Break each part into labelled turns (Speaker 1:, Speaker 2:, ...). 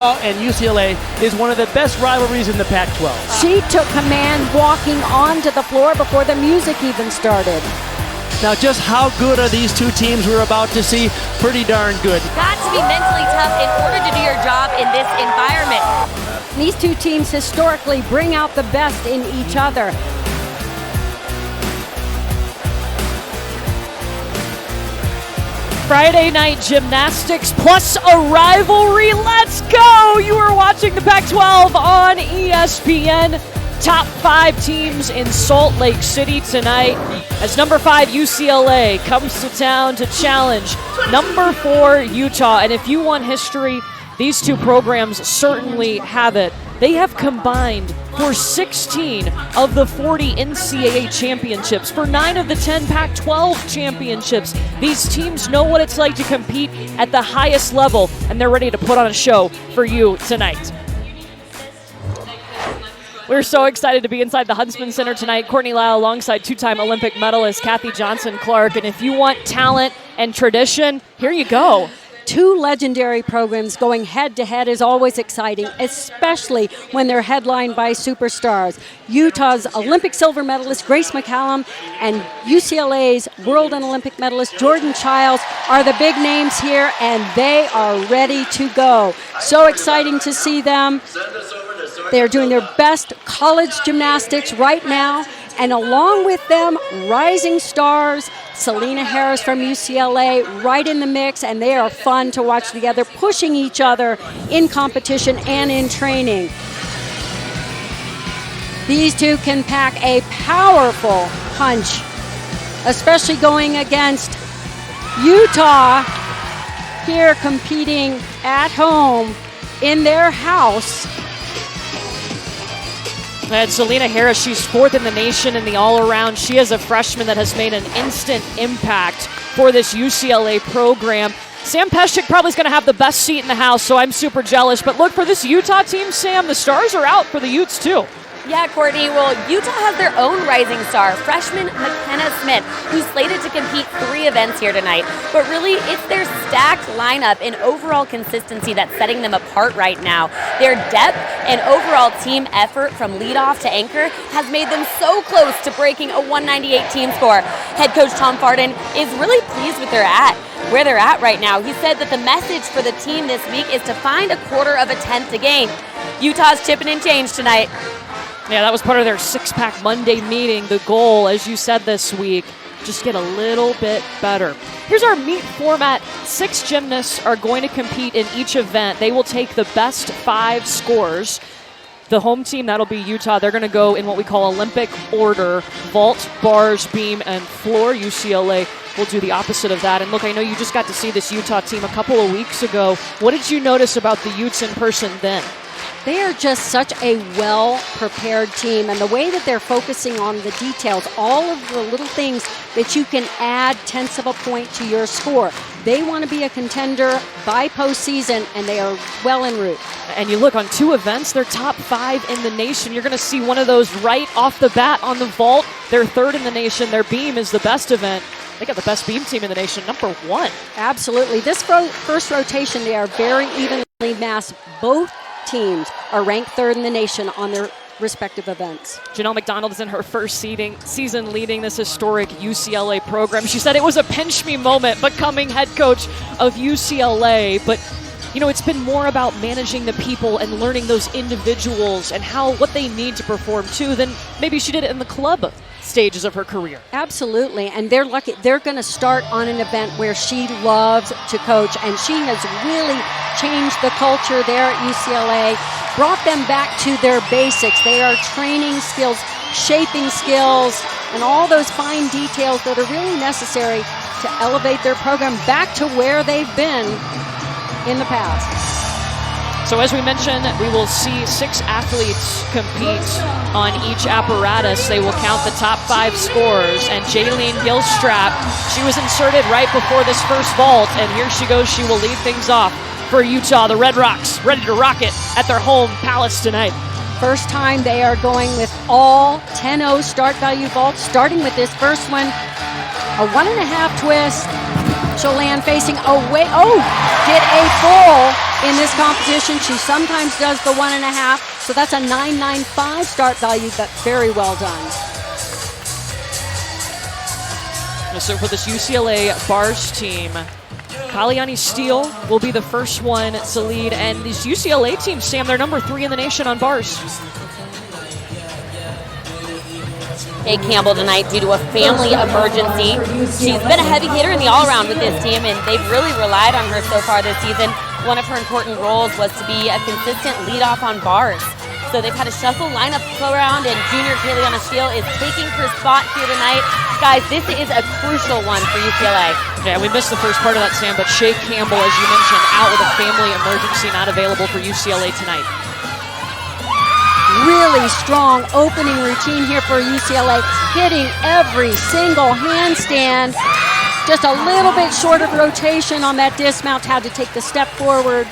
Speaker 1: And UCLA is one of the best rivalries in the Pac-12.
Speaker 2: She took command walking onto the floor before the music even started.
Speaker 1: Now, just how good are these two teams we're about to see? Pretty darn good.
Speaker 3: Got to be mentally tough in order to do your job in this environment.
Speaker 2: These two teams historically bring out the best in each other.
Speaker 4: Friday night gymnastics plus a rivalry. Let's go! You are watching the Pac-12 on ESPN. Top 5 teams in Salt Lake City tonight as number 5 UCLA comes to town to challenge number 4 Utah. And if you want history, these two programs certainly have it. They have combined for 16 of the 40 NCAA championships, for 9 of the 10 Pac-12 championships. These teams know what it's like to compete at the highest level, and they're ready to put on a show for you tonight. We're so excited to be inside the Huntsman Center tonight. Courtney Lau alongside 2-time Olympic medalist Kathy Johnson-Clark. And if you want talent and tradition, here you go.
Speaker 2: 2 legendary programs going head-to-head is always exciting, especially when they're headlined by superstars. Utah's Olympic silver medalist Grace McCallum and UCLA's world and Olympic medalist Jordan Chiles are the big names here, and they are ready to go. So exciting to see them. They're doing their best college gymnastics right now, and along with them, rising stars, Selena Harris from UCLA right in the mix, and they are fun to watch together, pushing each other in competition and in training. These two can pack a powerful punch, especially going against Utah here competing at home in their house.
Speaker 4: And Selena Harris, she's 4th in the nation in the all-around. She is a freshman that has made an instant impact for this UCLA program. Sam Pescik probably is going to have the best seat in the house, so I'm super jealous. But look, for this Utah team, Sam, the stars are out for the Utes too.
Speaker 3: Yeah, Courtney. Well, Utah has their own rising star, freshman McKenna Smith, who's slated to compete 3 events here tonight. But really, it's their stacked lineup and overall consistency that's setting them apart right now. Their depth and overall team effort from leadoff to anchor has made them so close to breaking a 198 team score. Head coach Tom Farden is really pleased with where they're at right now. He said that the message for the team this week is to find a quarter of a tenth to gain. Utah's chipping in change tonight.
Speaker 4: Yeah, that was part of their six-pack Monday meeting. The goal, as you said this week, just get a little bit better. Here's our meet format. 6 gymnasts are going to compete in each event. They will take the best 5 scores. The home team, that'll be Utah. They're going to go in what we call Olympic order: vault, bars, beam, and floor. UCLA will do the opposite of that. And look, I know you just got to see this Utah team a couple of weeks ago. What did you notice about the Utes in person then?
Speaker 2: They are just such a well-prepared team, and the way that they're focusing on the details, all of the little things that you can add tenths of a point to your score. They want to be a contender by postseason, and they are well en route.
Speaker 4: And you look on 2 events, they're top 5 in the nation. You're going to see one of those right off the bat on the vault. They're 3rd in the nation. Their beam is the best event. They got the best beam team in the nation, number 1.
Speaker 2: Absolutely. This first rotation, they are very evenly massed. Both teams are ranked 3rd in the nation on their respective events.
Speaker 4: Janelle McDonald is in her first season leading this historic UCLA program. She said it was a pinch me moment becoming head coach of UCLA, but you know, it's been more about managing the people and learning those individuals and what they need to perform too than maybe she did it in the club stages of her career.
Speaker 2: Absolutely, and they're lucky. They're going to start on an event where she loves to coach, and she has really changed the culture there at UCLA, brought them back to their basics. They are training skills, shaping skills, and all those fine details that are really necessary to elevate their program back to where they've been in the past.
Speaker 4: So as we mentioned, we will see 6 athletes compete on each apparatus. They will count the top 5 scores. And Jaylene Gilstrap, she was inserted right before this first vault. And here she goes. She will lead things off for Utah. The Red Rocks ready to rock it at their home palace tonight.
Speaker 2: First time they are going with all 10-0 start value vaults, starting with this first one. A 1.5 twist. She'll land facing away. Oh, get a full in this competition. She sometimes does the 1.5. So that's a 9.95 start value, but very well done.
Speaker 4: So for this UCLA bars team, Kaliani Steele will be the first one to lead. And this UCLA team, Sam, they're number 3 in the nation on bars.
Speaker 3: Kate Campbell tonight due to a family emergency. She's been a heavy hitter in the all-around with this team, and they've really relied on her so far this season. One of her important roles was to be a consistent leadoff on bars. So they've had a shuffle lineup go around, and junior Kaliani Steele is taking her spot here tonight. Guys, this is a crucial one for UCLA.
Speaker 4: Yeah, we missed the first part of that, Sam, but Shay Campbell, as you mentioned, out with a family emergency, not available for UCLA tonight.
Speaker 2: Really strong opening routine here for UCLA, hitting every single handstand. Just a little bit short of rotation on that dismount, had to take the step forward.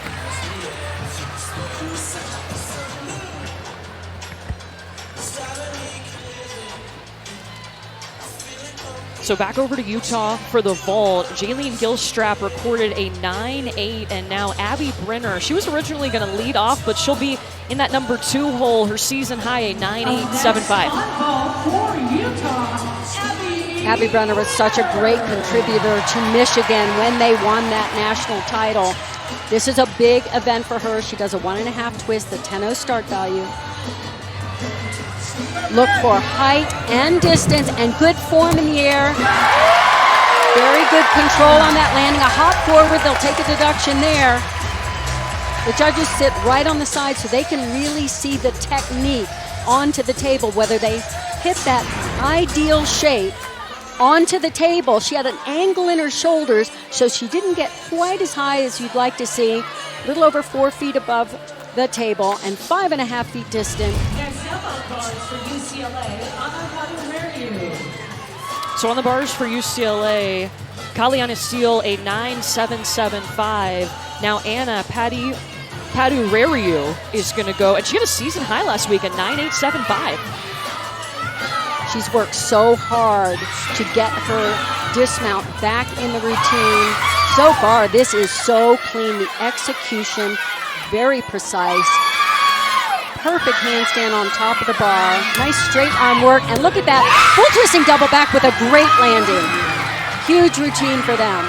Speaker 4: So back over to Utah for the vault. Jaylene Gilstrap recorded a 9.8, and now Abby Brenner. She was originally going to lead off, but she'll be in that number 2 hole. Her season high, a 9.875.
Speaker 2: Abby Brenner was such a great contributor to Michigan when they won that national title. This is a big event for her. She does a 1.5 twist, the 10.0 start value. Look for height and distance and good form in the air. Very good control on that landing. A hop forward, they'll take a deduction there. The judges sit right on the side so they can really see the technique onto the table, whether they hit that ideal shape onto the table. She had an angle in her shoulders, so she didn't get quite as high as you'd like to see. A little over 4 feet above the table and 5.5 feet distant.
Speaker 4: So on the bars for UCLA, Kaliani Steele, a 9.775. Now Anna Padurariu is going to go, and she had a season high last week, a 9.875.
Speaker 2: She's worked so hard to get her dismount back in the routine. So far, this is so clean. The execution, very precise. Perfect handstand on top of the bar. Nice straight arm work. And look at that. Full twisting double back with a great landing. Huge routine for them.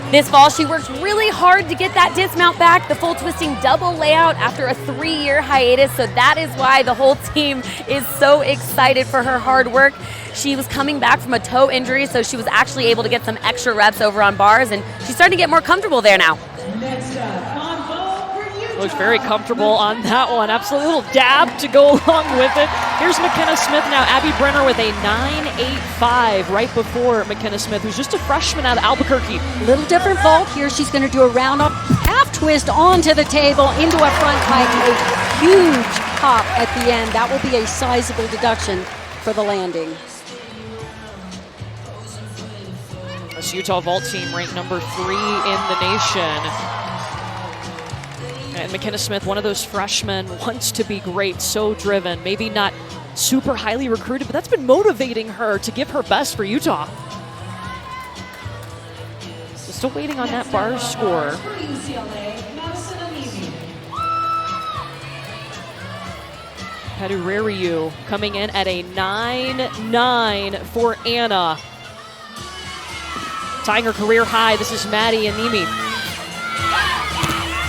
Speaker 3: This fall, she worked really hard to get that dismount back, the full twisting double layout after a 3-year hiatus. So that is why the whole team is so excited for her hard work. She was coming back from a toe injury, so she was actually able to get some extra reps over on bars, and she's starting to get more comfortable there now.
Speaker 4: Looks very comfortable on that one. Absolute little dab to go along with it. Here's McKenna Smith now. Abby Brenner with a 9.85 right before McKenna Smith, who's just a freshman out of Albuquerque.
Speaker 2: Little different vault here. She's going to do a round up half twist onto the table into a front pike. A huge pop at the end. That will be a sizable deduction for the landing.
Speaker 4: This Utah vault team ranked number 3 in the nation. And McKenna Smith, one of those freshmen, wants to be great, so driven. Maybe not super highly recruited, but that's been motivating her to give her best for Utah. So still waiting on that bar score. Padurariu coming in at a 9.9 for Anna. Tying her career high, this is Maddie Anemi.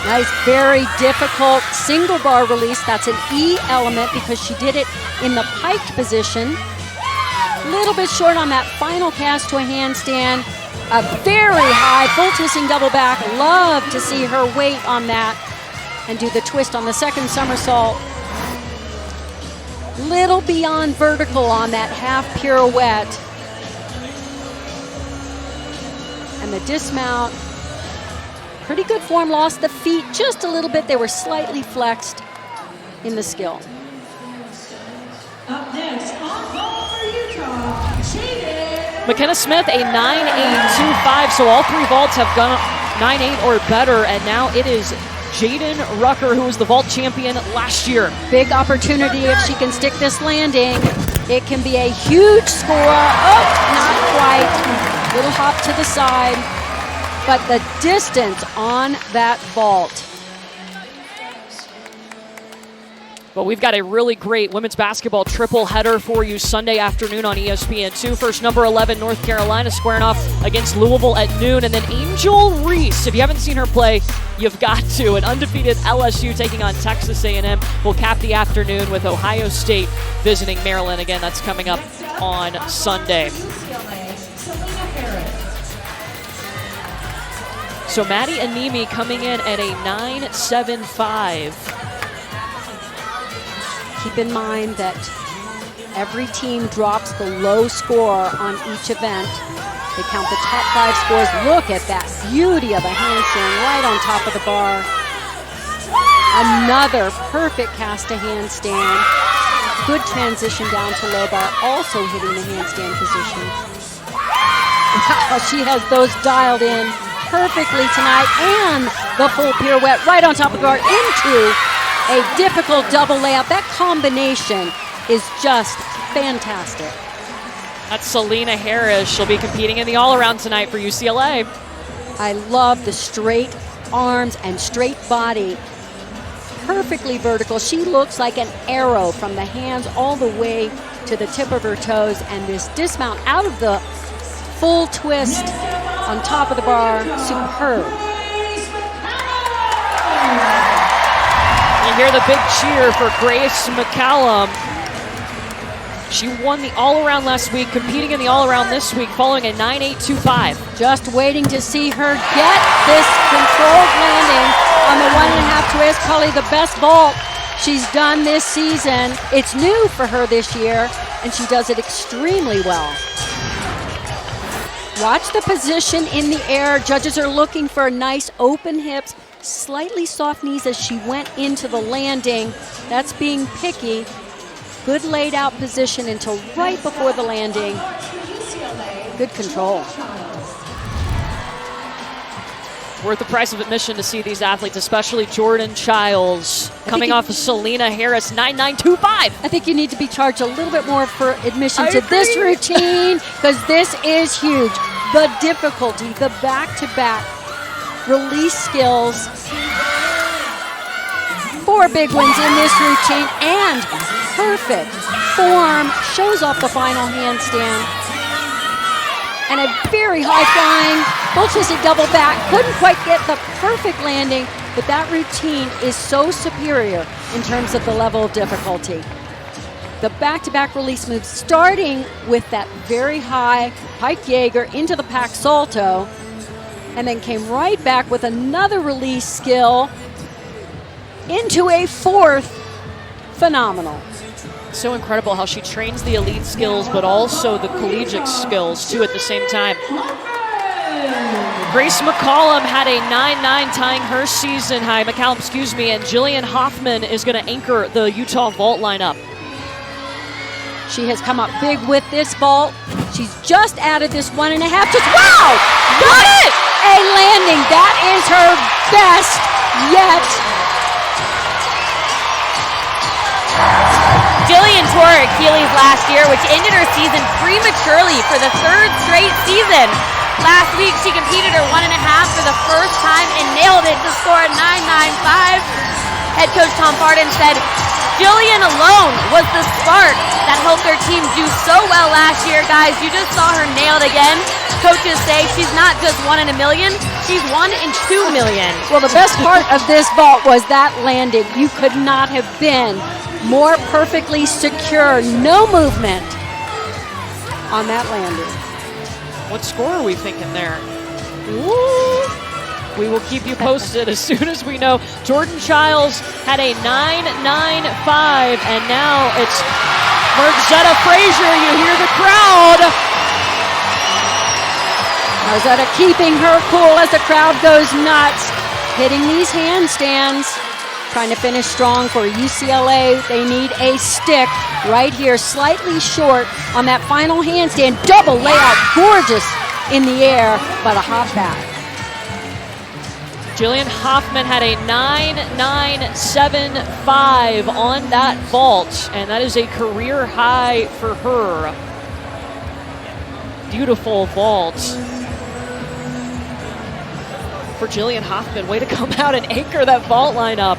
Speaker 2: Nice, very difficult single bar release. That's an E element because she did it in the piked position. A little bit short on that final cast to a handstand. A very high full twisting double back. Love to see her weight on that and do the twist on the second somersault. Little beyond vertical on that half pirouette. And the dismount. Pretty good form, lost the feet just a little bit. They were slightly flexed in the skill.
Speaker 5: Up next, on ball for Utah, Chiles.
Speaker 4: McKenna Smith, a 9.825, so all 3 vaults have gone 9.8 or better, and now it is Jaden Rucker, who was the vault champion last year.
Speaker 2: Big opportunity if she can stick this landing. It can be a huge score. Oh, not quite. Little hop to the side. But the distance on that vault.
Speaker 4: But we've got a really great women's basketball triple header for you Sunday afternoon on ESPN2. First, number 11, North Carolina, squaring off against Louisville at noon. And then Angel Reese, if you haven't seen her play, you've got to. An undefeated LSU taking on Texas A&M will cap the afternoon with Ohio State visiting Maryland. Again, that's coming up on Sunday. So Maddie Anemi coming in at a 9.75.
Speaker 2: Keep in mind that every team drops the low score on each event. They count the top 5 scores. Look at that beauty of a handstand right on top of the bar. Another perfect cast to handstand. Good transition down to low bar, also hitting the handstand position. Wow, she has those dialed in perfectly tonight, and the full pirouette right on top of the bar into a difficult double layup. That combination is just fantastic.
Speaker 4: That's Selena Harris. She'll be competing in the all-around tonight for UCLA.
Speaker 2: I love the straight arms and straight body. Perfectly vertical. She looks like an arrow from the hands all the way to the tip of her toes, and this dismount out of the full twist on top of the bar, superb.
Speaker 4: You hear the big cheer for Grace McCallum. She won the all-around last week, competing in the all-around this week, following a 9.825.
Speaker 2: Just waiting to see her get this controlled landing on the 1.5 twist. Probably the best vault she's done this season. It's new for her this year, and she does it extremely well. Watch the position in the air. Judges are looking for nice open hips, slightly soft knees as she went into the landing. That's being picky. Good laid out position until right before the landing. Good control.
Speaker 4: Worth the price of admission to see these athletes, especially Jordan Chiles, coming off of Selena Harris, 9.925.
Speaker 2: I think you need to be charged a little bit more for admission to this routine, because this is huge. The difficulty, the back-to-back release skills. 4 big wins in this routine, and perfect form. Shows off the final handstand. And a very high flying full twisted double back. Couldn't quite get the perfect landing, but that routine is so superior in terms of the level of difficulty. The back-to-back release moves, starting with that very high pike Jaeger into the pack salto, and then came right back with another release skill into a 4th. Phenomenal.
Speaker 4: So incredible how she trains the elite skills, but also the collegiate skills too at the same time. Grace McCallum had a 9.9 tying her season high, and Jillian Hoffman is going to anchor the Utah vault lineup.
Speaker 2: She has come up big with this vault. She's just added this 1.5. Just wow! Got it! A landing. That is her best yet.
Speaker 3: Jillian tore her Achilles last year, which ended her season prematurely for the 3rd straight season. Last week, she competed her 1.5 for the first time and nailed it to score a 9.95. Head coach Tom Farden said, Jillian alone was the spark that helped their team do so well last year. Guys, you just saw her nailed again. Coaches say she's not just 1 in a million, she's 1 in 2 million.
Speaker 2: Well, the best part of this vault was that landing. You could not have been more perfectly secure. No movement on that landing.
Speaker 4: What score are we thinking there? Ooh. We will keep you posted as soon as we know. Jordan Chiles had a 9.95, and now it's Marzetta Frazier. You hear the crowd.
Speaker 2: Marzetta keeping her cool as the crowd goes nuts. Hitting these handstands. Trying to finish strong for UCLA. They need a stick right here, slightly short on that final handstand. Double layout, gorgeous in the air, but a hop back.
Speaker 4: Jillian Hoffman had a 9.975 on that vault, and that is a career high for her. Beautiful vault for Jillian Hoffman. Way to come out and anchor that vault lineup.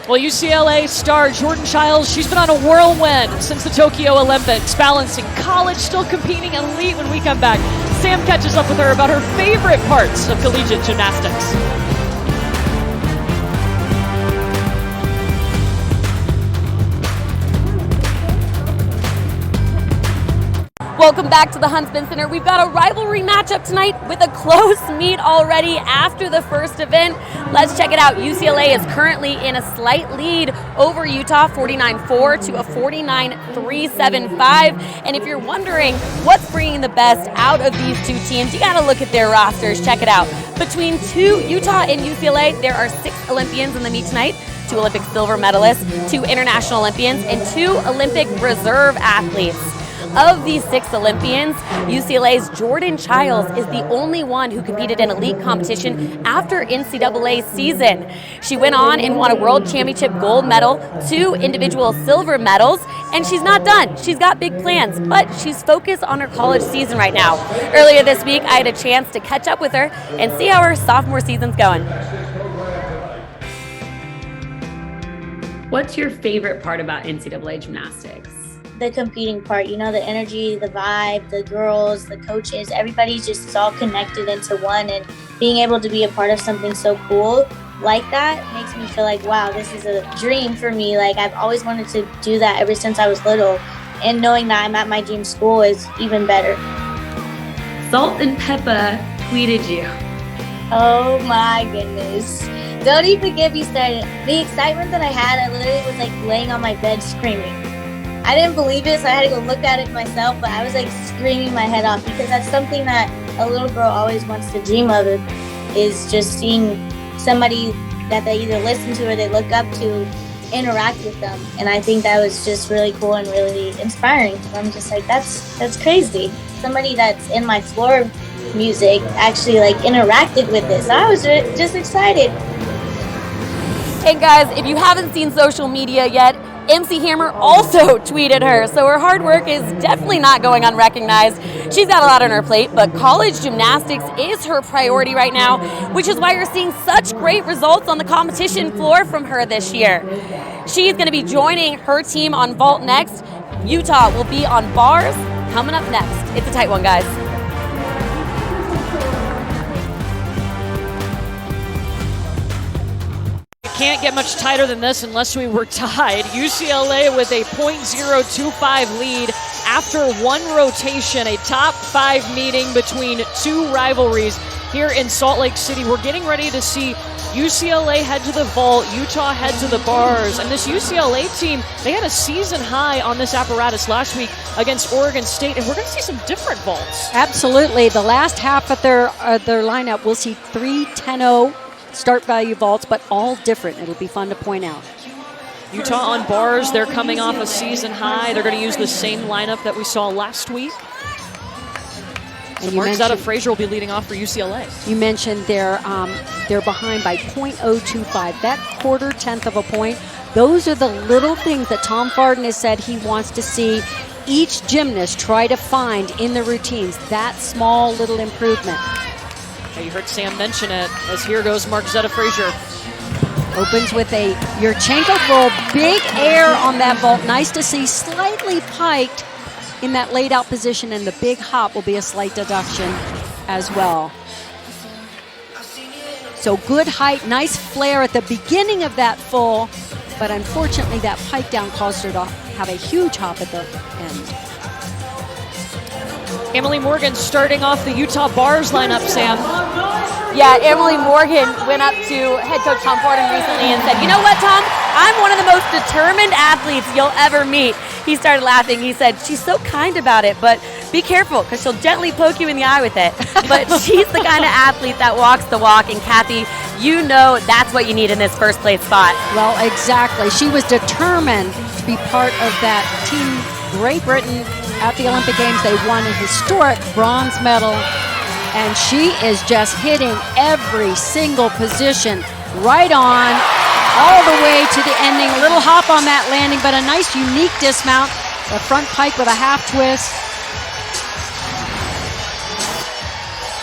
Speaker 4: Well, UCLA star Jordan Chiles, she's been on a whirlwind since the Tokyo Olympics, balancing college, still competing elite. When we come back, Sam catches up with her about her favorite parts of collegiate gymnastics.
Speaker 3: Welcome back to the Huntsman Center. We've got a rivalry matchup tonight with a close meet already after the first event. Let's check it out. UCLA is currently in a slight lead over Utah, 49-4 to a 49-3-7-5. And if you're wondering what's bringing the best out of these two teams, you got to look at their rosters. Check it out. Between Utah and UCLA, there are 6 Olympians in the meet tonight. 2 Olympic silver medalists, 2 international Olympians, and 2 Olympic reserve athletes. Of these 6 Olympians, UCLA's Jordan Chiles is the only one who competed in elite competition after NCAA season. She went on and won a world championship gold medal, 2 individual silver medals, and she's not done. She's got big plans, but she's focused on her college season right now. Earlier this week, I had a chance to catch up with her and see how her sophomore season's going.
Speaker 6: What's your favorite part about NCAA gymnastics?
Speaker 7: The competing part, the energy, the vibe, the girls, the coaches, everybody's just all connected into one, and being able to be a part of something so cool like that makes me feel like, wow, this is a dream for me. Like, I've always wanted to do that ever since I was little, and knowing that I'm at my dream school is even better.
Speaker 6: Salt and Peppa tweeted you.
Speaker 7: Oh my goodness. Don't even get me started. The excitement that I had, I literally was like laying on my bed screaming. I didn't believe it, so I had to go look at it myself, but I was like screaming my head off, because that's something that a little girl always wants to dream of, is just seeing somebody that they either listen to or they look up to interact with them. And I think that was just really cool and really inspiring. I'm just like, that's crazy. Somebody that's in my floor music actually like interacted with this. I was just excited.
Speaker 3: And guys, if you haven't seen social media yet, MC Hammer also tweeted her, so her hard work is definitely not going unrecognized. She's got a lot on her plate, but college gymnastics is her priority right now, which is why you're seeing such great results on the competition floor from her this year. She's going to be joining her team on vault next. Utah will be on bars coming up next. It's a tight one, guys.
Speaker 4: Can't get much tighter than this unless we were tied. UCLA with a .025 lead after one rotation, a top 5 meeting between 2 rivalries here in Salt Lake City. We're getting ready to see UCLA head to the vault, Utah head to the bars, and this UCLA team, they had a season high on this apparatus last week against Oregon State, and we're going to see some different vaults.
Speaker 2: Absolutely. The last half of their lineup, we'll see 3 10-0 start value vaults, but all different. It'll be fun to point out.
Speaker 4: Utah on bars, they're coming off a season high. They're going to use the same lineup that we saw last week. So Mark Frazier will be leading off for UCLA.
Speaker 2: You mentioned they're behind by .025. That quarter tenth of a point, those are the little things that Tom Farden has said he wants to see each gymnast try to find in the routines. That small little improvement.
Speaker 4: You heard Sam mention it, as here goes Mark Frazier.
Speaker 2: Opens with a Yurchenko roll, big air on that vault. Nice to see, slightly piked in that laid out position, and the big hop will be a slight deduction as well. So good height, nice flare at the beginning of that full, but unfortunately that pike down caused her to have a huge hop at the end.
Speaker 4: Emily Morgan starting off the Utah bars lineup, Sam.
Speaker 3: Yeah, Emily Morgan went up to head coach Tom Farden recently and said, you know what, Tom? I'm one of the most determined athletes you'll ever meet. He started laughing. He said, she's so kind about it, but be careful because she'll gently poke you in the eye with it. But she's the kind of athlete that walks the walk. And Kathy, you know that's what you need in this first place spot.
Speaker 2: Well, exactly. She was determined to be part of that team Great Britain at the Olympic Games. They won a historic bronze medal, and she is just hitting every single position right on, all the way to the ending. A little hop on that landing, but a nice unique dismount. A front pike with a half twist.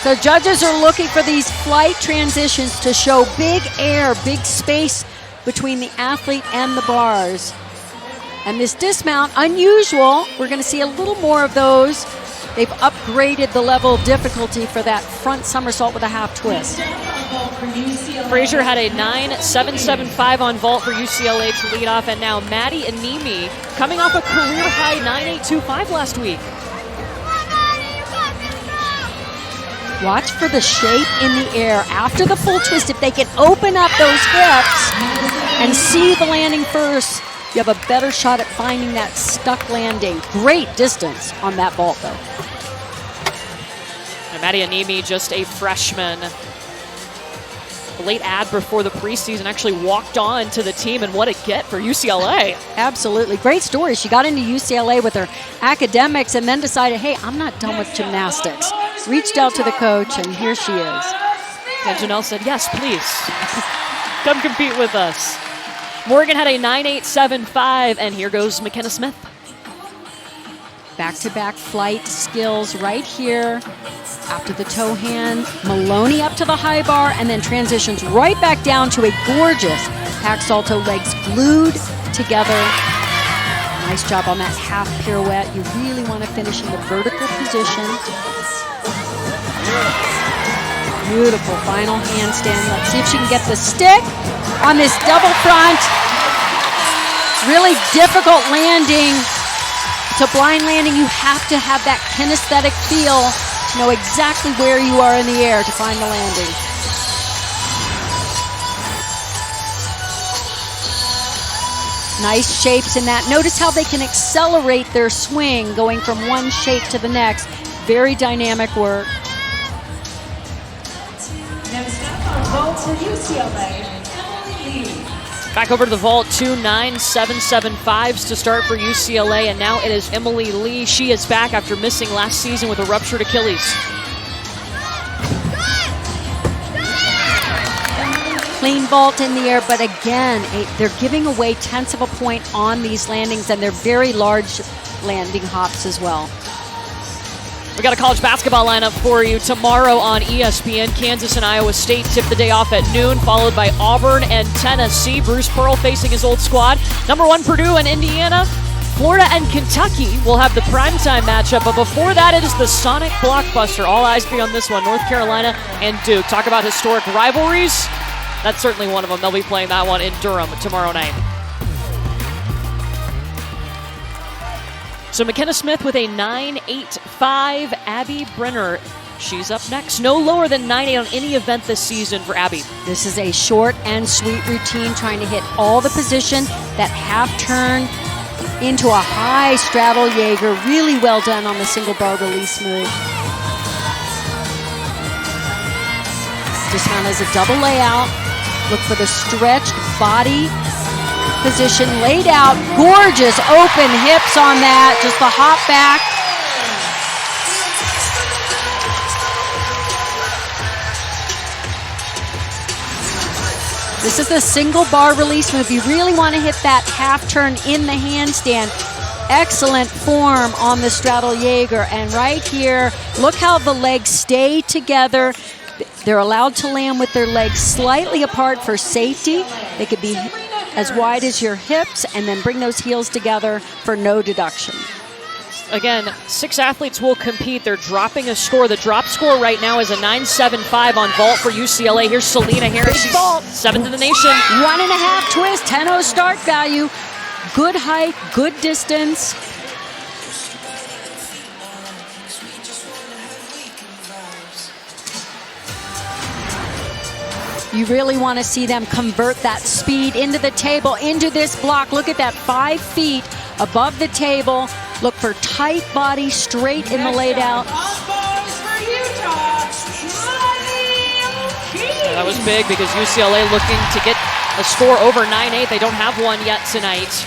Speaker 2: So judges are looking for these flight transitions to show big air, big space between the athlete and the bars. And this dismount, unusual. We're going to see a little more of those. They've upgraded the level of difficulty for that front somersault with a half twist.
Speaker 4: Frazier had a 9.775 on vault for UCLA to lead off, and now Maddie Anemi coming off a career-high 9.825 last week.
Speaker 2: Watch for the shape in the air. After the full twist, if they can open up those hips and see the landing first, you have a better shot at finding that stuck landing. Great distance on that vault, though.
Speaker 4: And Maddie Anemi, just a freshman. A late ad before the preseason, actually walked on to the team, and what a get for UCLA.
Speaker 2: Absolutely. Great story. She got into UCLA with her academics and then decided, hey, I'm not done with gymnastics. Reached out to the coach, and here she is.
Speaker 4: And Janelle said, yes, please. Come compete with us. Morgan had a 9.875, and here goes McKenna Smith.
Speaker 2: Back-to-back flight skills right here. After the toe hand, Maloney up to the high bar, and then transitions right back down to a gorgeous hack salto, legs glued together. Nice job on that half pirouette. You really want to finish in the vertical position. Beautiful final handstand. Let's see if she can get the stick on this double front. Really difficult landing. To blind landing, you have to have that kinesthetic feel to know exactly where you are in the air to find the landing. Nice shapes in that. Notice how they can accelerate their swing going from one shape to the next. Very dynamic work.
Speaker 5: Next up on vault for UCLA, Emily Lee.
Speaker 4: Back over to the vault, 2 9.775s to start for UCLA, and now it is Emily Lee. She is back after missing last season with a ruptured Achilles.
Speaker 2: Clean vault in the air, but again, they're giving away tenths of a point on these landings, and they're very large landing hops as well.
Speaker 4: We got a college basketball lineup for you tomorrow on ESPN. Kansas and Iowa State tip the day off at noon, followed by Auburn and Tennessee. Bruce Pearl facing his old squad. Number 1, Purdue and Indiana. Florida and Kentucky will have the primetime matchup, but before that, it is the Sonic blockbuster. All eyes be on this one, North Carolina and Duke. Talk about historic rivalries. That's certainly one of them. They'll be playing that one in Durham tomorrow night. So McKenna Smith with a 9.85. Abby Brenner, she's up next. No lower than 9.8 on any event this season for Abby.
Speaker 2: This is a short and sweet routine, trying to hit all the position. That half turn into a high straddle Jaeger. Really well done on the single bar release move. Dismount as a double layout. Look for the stretched body position laid out. Gorgeous open hips on that. Just the hop back. This is the single bar release move. You really want to hit that half turn in the handstand. Excellent form on the straddle Jaeger. And right here, look how the legs stay together. They're allowed to land with their legs slightly apart for safety. They could be as wide as your hips, and then bring those heels together for no deduction.
Speaker 4: Again, 6 athletes will compete. They're dropping a score. The drop score right now is a 9.75 on vault for UCLA. Here's Selena Harris. She's 7th in the nation.
Speaker 2: 1.5 twist, 10.0 start value. Good height, good distance. You really want to see them convert that speed into the table, into this block. Look at that, 5 feet above the table. Look for tight body, straight in the laid out.
Speaker 4: That was big because UCLA looking to get a score over 9.8. They don't have one yet tonight.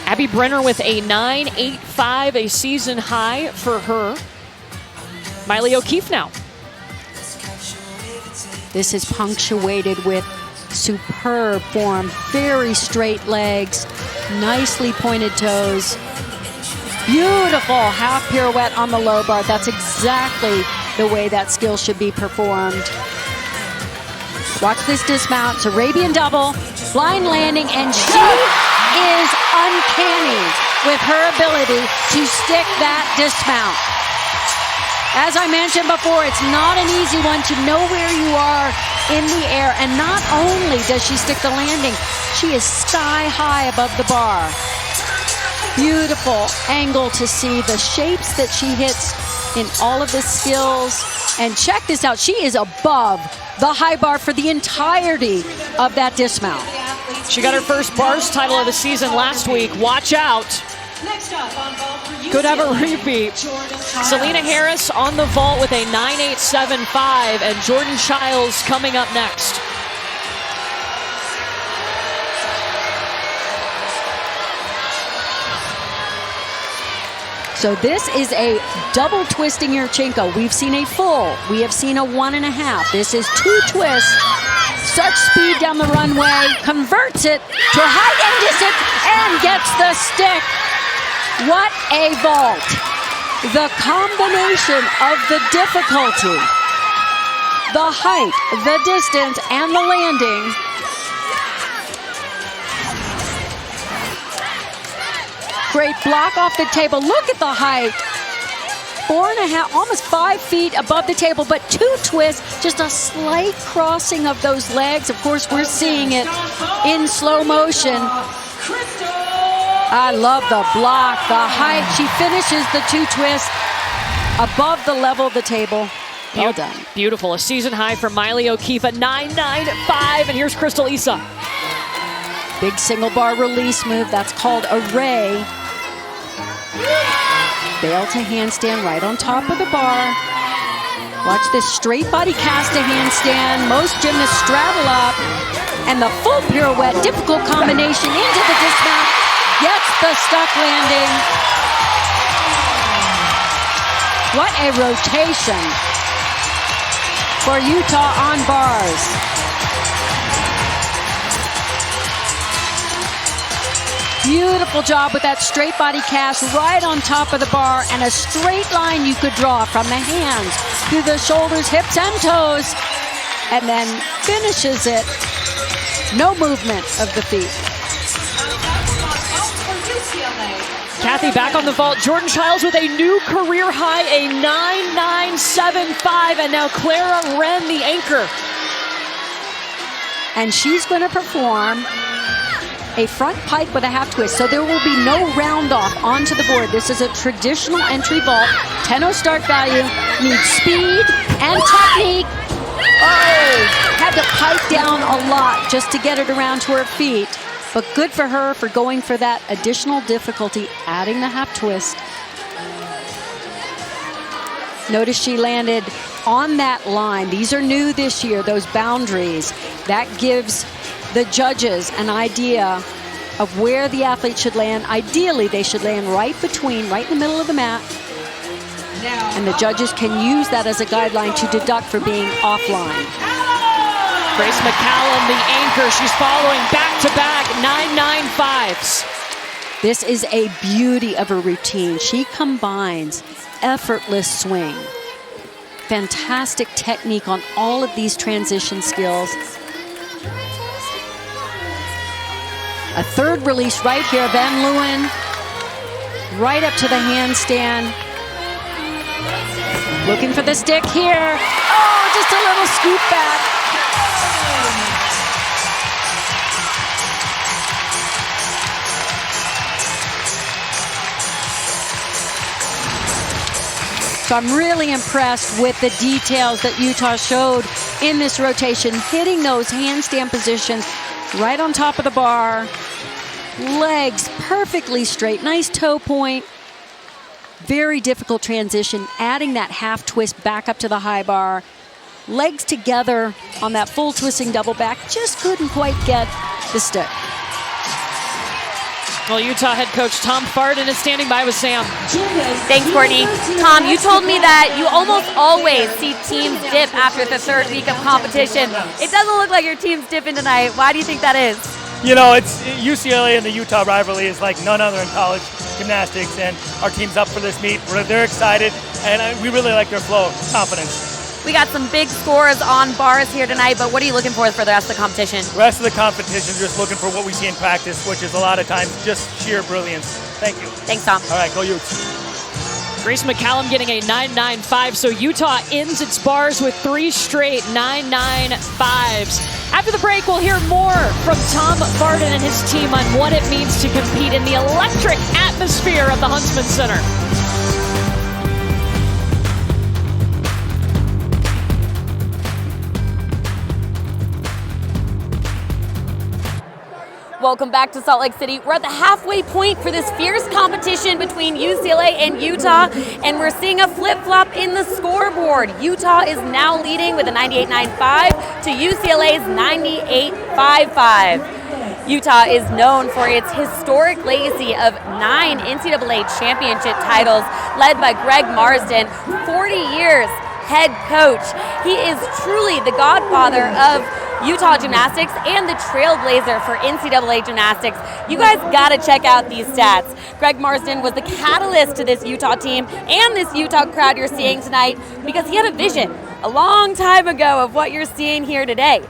Speaker 4: Abby Brenner with a 9.85, a season high for her. Miley O'Keefe now.
Speaker 2: This is punctuated with superb form, very straight legs, nicely pointed toes. Beautiful half pirouette on the low bar. That's exactly the way that skill should be performed. Watch this dismount. It's Arabian double, blind landing, and she is uncanny with her ability to stick that dismount. As I mentioned before, it's not an easy one to know where you are in the air. And not only does she stick the landing, she is sky high above the bar. Beautiful angle to see the shapes that she hits in all of the skills. And check this out, she is above the high bar for the entirety of that dismount.
Speaker 4: She got her first bars title of the season last week. Watch out. Could have a repeat. Selena Harris on the vault with a 9.875, and Jordan Chiles coming up next.
Speaker 2: So this is a double twisting Yurchenko. We've seen a full. We have seen a 1.5. This is 2 twists. Such speed down the runway. Converts it to height and distance and gets the stick. What a vault. The combination of the difficulty, the height, the distance, and the landing. Great block off the table. Look at the height. 4.5, almost 5 feet above the table, but 2 twists, just a slight crossing of those legs. Of course, we're seeing it in slow motion. I love the block, the height. She finishes the 2 twists above the level of the table. Well done.
Speaker 4: Beautiful. A season high for Miley O'Keefe at 9.95. And here's Crystal Issa.
Speaker 2: Big single bar release move. That's called a ray. Bail to handstand right on top of the bar. Watch this straight body cast to handstand. Most gymnasts straddle up. And the full pirouette, difficult combination into the dismount. Gets the stuck landing. What a rotation for Utah on bars. Beautiful job with that straight body cast right on top of the bar, and a straight line you could draw from the hands through the shoulders, hips, and toes, and then finishes it. No movement of the feet.
Speaker 4: Kathy back on the vault. Jordan Chiles with a new career high, a 9.975, and now Clara Wren, the anchor.
Speaker 2: And she's going to perform a front pike with a half twist, so there will be no round off onto the board. This is a traditional entry vault. 10-0 start value, needs speed and technique. Oh, had to pike down a lot just to get it around to her feet. But good for her for going for that additional difficulty, adding the half twist. Notice she landed on that line. These are new this year, those boundaries. That gives the judges an idea of where the athlete should land. Ideally, they should land right between, right in the middle of the mat. And the judges can use that as a guideline to deduct for being offline.
Speaker 4: Grace McCallum, the anchor. She's following back-to-back 9.95s.
Speaker 2: This is a beauty of a routine. She combines effortless swing, fantastic technique on all of these transition skills. A third release right here, Van Leeuwen, right up to the handstand. Looking for the stick here. Oh, just a little scoop back. So I'm really impressed with the details that Utah showed in this rotation, hitting those handstand positions right on top of the bar. Legs perfectly straight, nice toe point. Very difficult transition, adding that half twist back up to the high bar. Legs together on that full twisting double back, just couldn't quite get the stick.
Speaker 4: Well, Utah head coach Tom Farden is standing by with Sam.
Speaker 3: Thanks, Courtney. Tom, you told me that you almost always see teams dip after the third week of competition. It doesn't look like your team's dipping tonight. Why do you think that is?
Speaker 8: You know, it's UCLA and the Utah rivalry is like none other in college gymnastics, and our team's up for this meet. They're excited. and we really like their flow, confidence.
Speaker 3: We got some big scores on bars here tonight, but what are you looking for the rest of the competition?
Speaker 8: The rest of the competition, just looking for what we see in practice, which is a lot of times just sheer brilliance. Thank you.
Speaker 3: Thanks, Tom.
Speaker 8: All right, go Utes.
Speaker 4: Grace McCallum getting a 9.95, so Utah ends its bars with 3 straight 9.95s. After the break, we'll hear more from Tom Barden and his team on what it means to compete in the electric atmosphere of the Huntsman Center.
Speaker 3: Welcome back to Salt Lake City. We're at the halfway point for this fierce competition between UCLA and Utah, and we're seeing a flip-flop in the scoreboard. Utah is now leading with a 98.95 to UCLA's 98.55. Utah is known for its historic legacy of 9 NCAA championship titles, led by Greg Marsden, 40 years head coach. He is truly the godfather of Utah Gymnastics and the trailblazer for NCAA Gymnastics. You guys gotta check out these stats. Greg Marsden was the catalyst to this Utah team and this Utah crowd you're seeing tonight because he had a vision a long time ago of what you're seeing here today.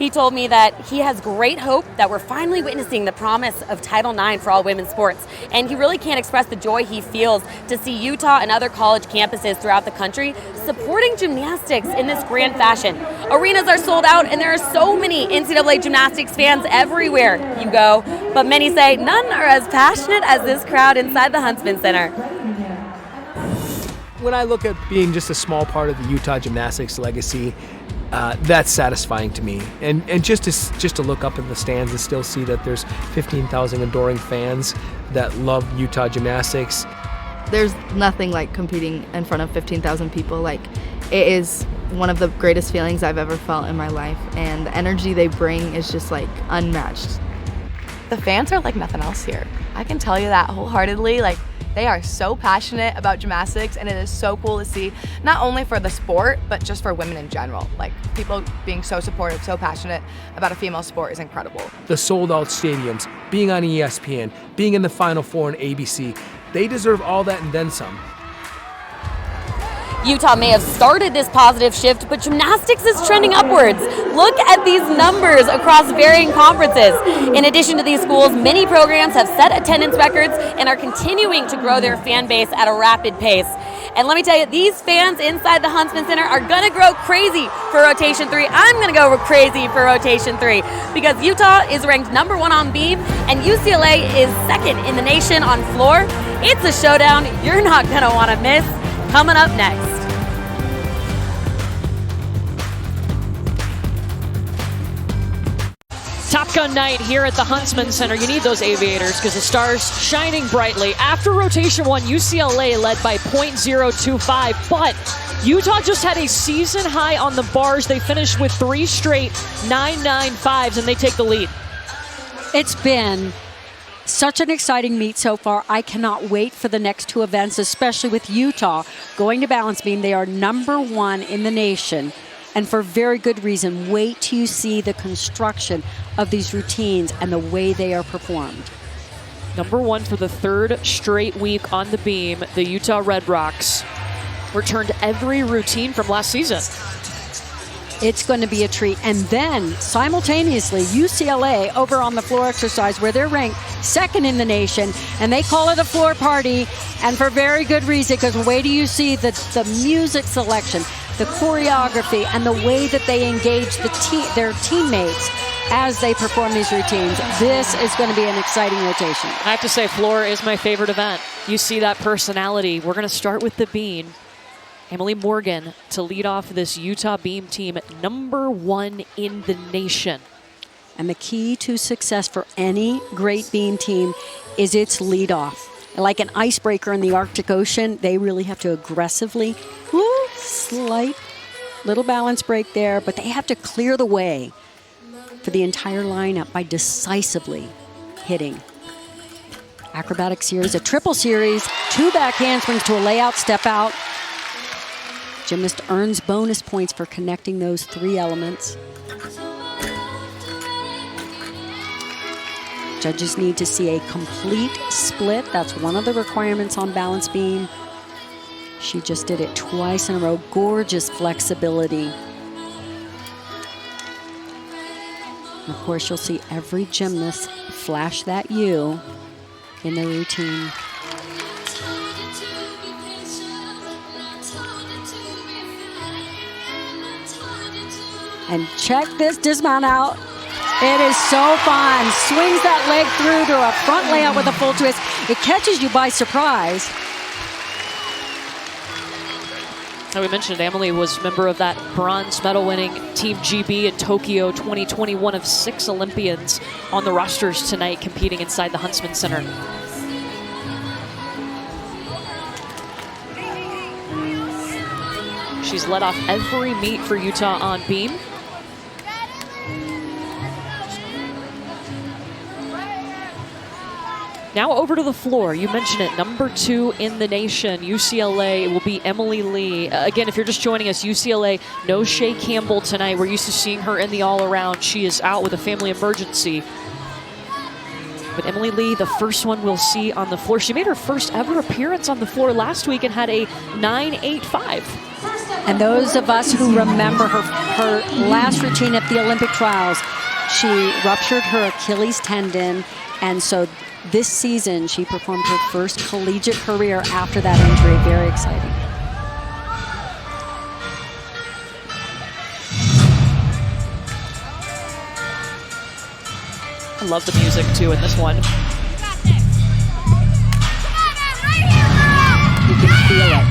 Speaker 3: He told me that he has great hope that we're finally witnessing the promise of Title IX for all women's sports. And he really can't express the joy he feels to see Utah and other college campuses throughout the country supporting gymnastics in this grand fashion. Arenas are sold out, and there are so many NCAA gymnastics fans everywhere you go. But many say none are as passionate as this crowd inside the Huntsman Center.
Speaker 9: When I look at being just a small part of the Utah Gymnastics legacy, that's satisfying to me, and just to look up in the stands and still see that there's 15,000 adoring fans that love Utah Gymnastics.
Speaker 10: There's nothing like competing in front of 15,000 people. Like, it is one of the greatest feelings I've ever felt in my life, and the energy they bring is just like unmatched.
Speaker 11: The fans are like nothing else here. I can tell you that wholeheartedly. Like, they are so passionate about gymnastics, and it is so cool to see, not only for the sport, but just for women in general. Like, people being so supportive, so passionate about a female sport is incredible.
Speaker 9: The sold-out stadiums, being on ESPN, being in the Final Four on ABC, they deserve all that and then some.
Speaker 3: Utah may have started this positive shift, but gymnastics is trending upwards. Look at these numbers across varying conferences. In addition to these schools, many programs have set attendance records and are continuing to grow their fan base at a rapid pace. And let me tell you, these fans inside the Huntsman Center are going to grow crazy for Rotation 3. I'm going to go crazy for Rotation 3 because Utah is ranked #1 on beam and UCLA is second in the nation on floor. It's a showdown you're not going to want to miss. Coming up next.
Speaker 4: Top Gun night here at the Huntsman Center. You need those aviators because the stars shining brightly. After Rotation 1, UCLA led by .025, but Utah just had a season high on the bars. They finished with 3 straight 9.95s, and they take the lead.
Speaker 2: It's been such an exciting meet so far. I cannot wait for the next 2 events, especially with Utah going to balance beam. They are #1 in the nation, and for very good reason. Wait till you see the construction of these routines and the way they are performed.
Speaker 4: #1 for the 3rd straight week on the beam. The Utah Red Rocks returned every routine from last season.
Speaker 2: It's going to be a treat. And then simultaneously, UCLA over on the floor exercise where they're ranked 2nd in the nation, and they call it a floor party, and for very good reason, because wait till you see the music selection, the choreography, and the way that they engage their teammates as they perform these routines. This is going to be an exciting rotation.
Speaker 4: I have to say, floor is my favorite event. You see that personality. We're going to start with the beam. Emily Morgan to lead off this Utah beam team, #1 in the nation.
Speaker 2: And the key to success for any great beam team is its leadoff. Like an icebreaker in the Arctic Ocean, they really have to aggressively, slight little balance break there, but they have to clear the way for the entire lineup by decisively hitting. Acrobatic series, a triple series, 2 back handsprings to a layout step out. Gymnast earns bonus points for connecting those 3 elements. Judges need to see a complete split. That's one of the requirements on balance beam. She just did it twice in a row. Gorgeous flexibility. Of course, you'll see every gymnast flash that U in their routine. And check this dismount out. It is so fun. Swings that leg through to a front layout with a full twist. It catches you by surprise.
Speaker 4: Now we mentioned Emily was member of that bronze medal winning Team GB in Tokyo 2020, one of 6 Olympians on the rosters tonight competing inside the Huntsman Center. She's led off every meet for Utah on beam. Now over to the floor. You mentioned it, number 2 in the nation, UCLA, will be Emily Lee. Again, if you're just joining us, UCLA, no Shea Campbell tonight. We're used to seeing her in the all-around. She is out with a family emergency. But Emily Lee, the first one we'll see on the floor. She made her first ever appearance on the floor last week and had a 9.85.
Speaker 2: And those of us who remember her last routine at the Olympic trials, she ruptured her Achilles tendon, and so this season, she performed her first collegiate career after that injury. Very exciting.
Speaker 4: I love the music, too, in this one.
Speaker 2: You can feel it.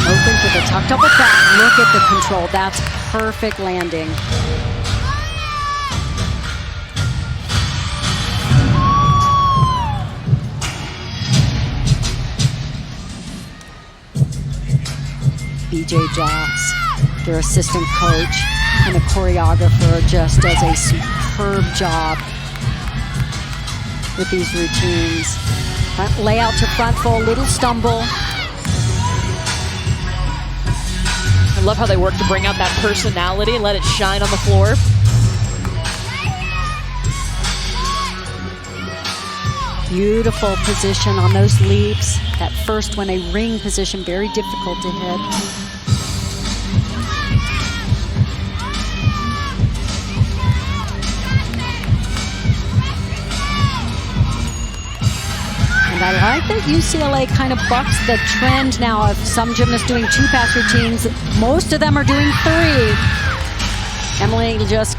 Speaker 2: Opens with a tuck double back. Look at the control. That's perfect landing. BJ Joss, their assistant coach, and the choreographer just does a superb job with these routines. Front layout to front full, little stumble.
Speaker 4: I love how they work to bring out that personality and let it shine on the floor.
Speaker 2: Beautiful position on those leaps. That first one, a ring position, very difficult to hit. And I like that UCLA kind of bucks the trend now of some gymnasts doing 2-pass routines. Most of them are doing 3. Emily just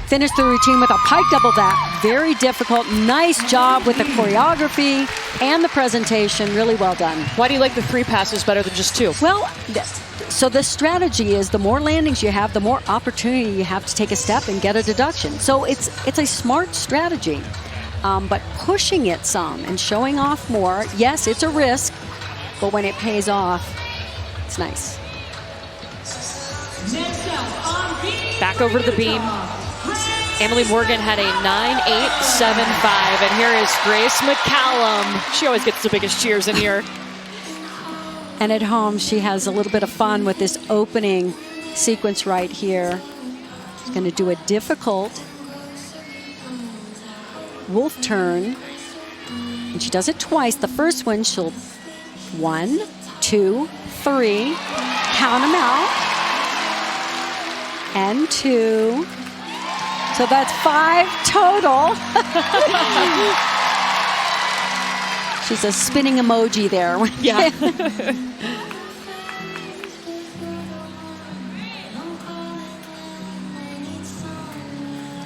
Speaker 2: finished the routine with a pike double back. Very difficult. Nice job with the choreography and the presentation. Really well done.
Speaker 4: Why do you like the 3 passes better than just 2?
Speaker 2: Well, so the strategy is the more landings you have, the more opportunity you have to take a step and get a deduction. So it's a smart strategy. But pushing it some and showing off more, yes, it's a risk, but when it pays off, it's nice.
Speaker 4: Back over to the beam. Emily Morgan had a 9.875, and here is Grace McCallum. She always gets the biggest cheers in here.
Speaker 2: And at home, she has a little bit of fun with this opening sequence right here. She's going to do a difficult wolf turn, and she does it twice. The first one, she'll 1, 2, 3, count them out, and 2. So that's 5 total. She's a spinning emoji there.
Speaker 4: Yeah.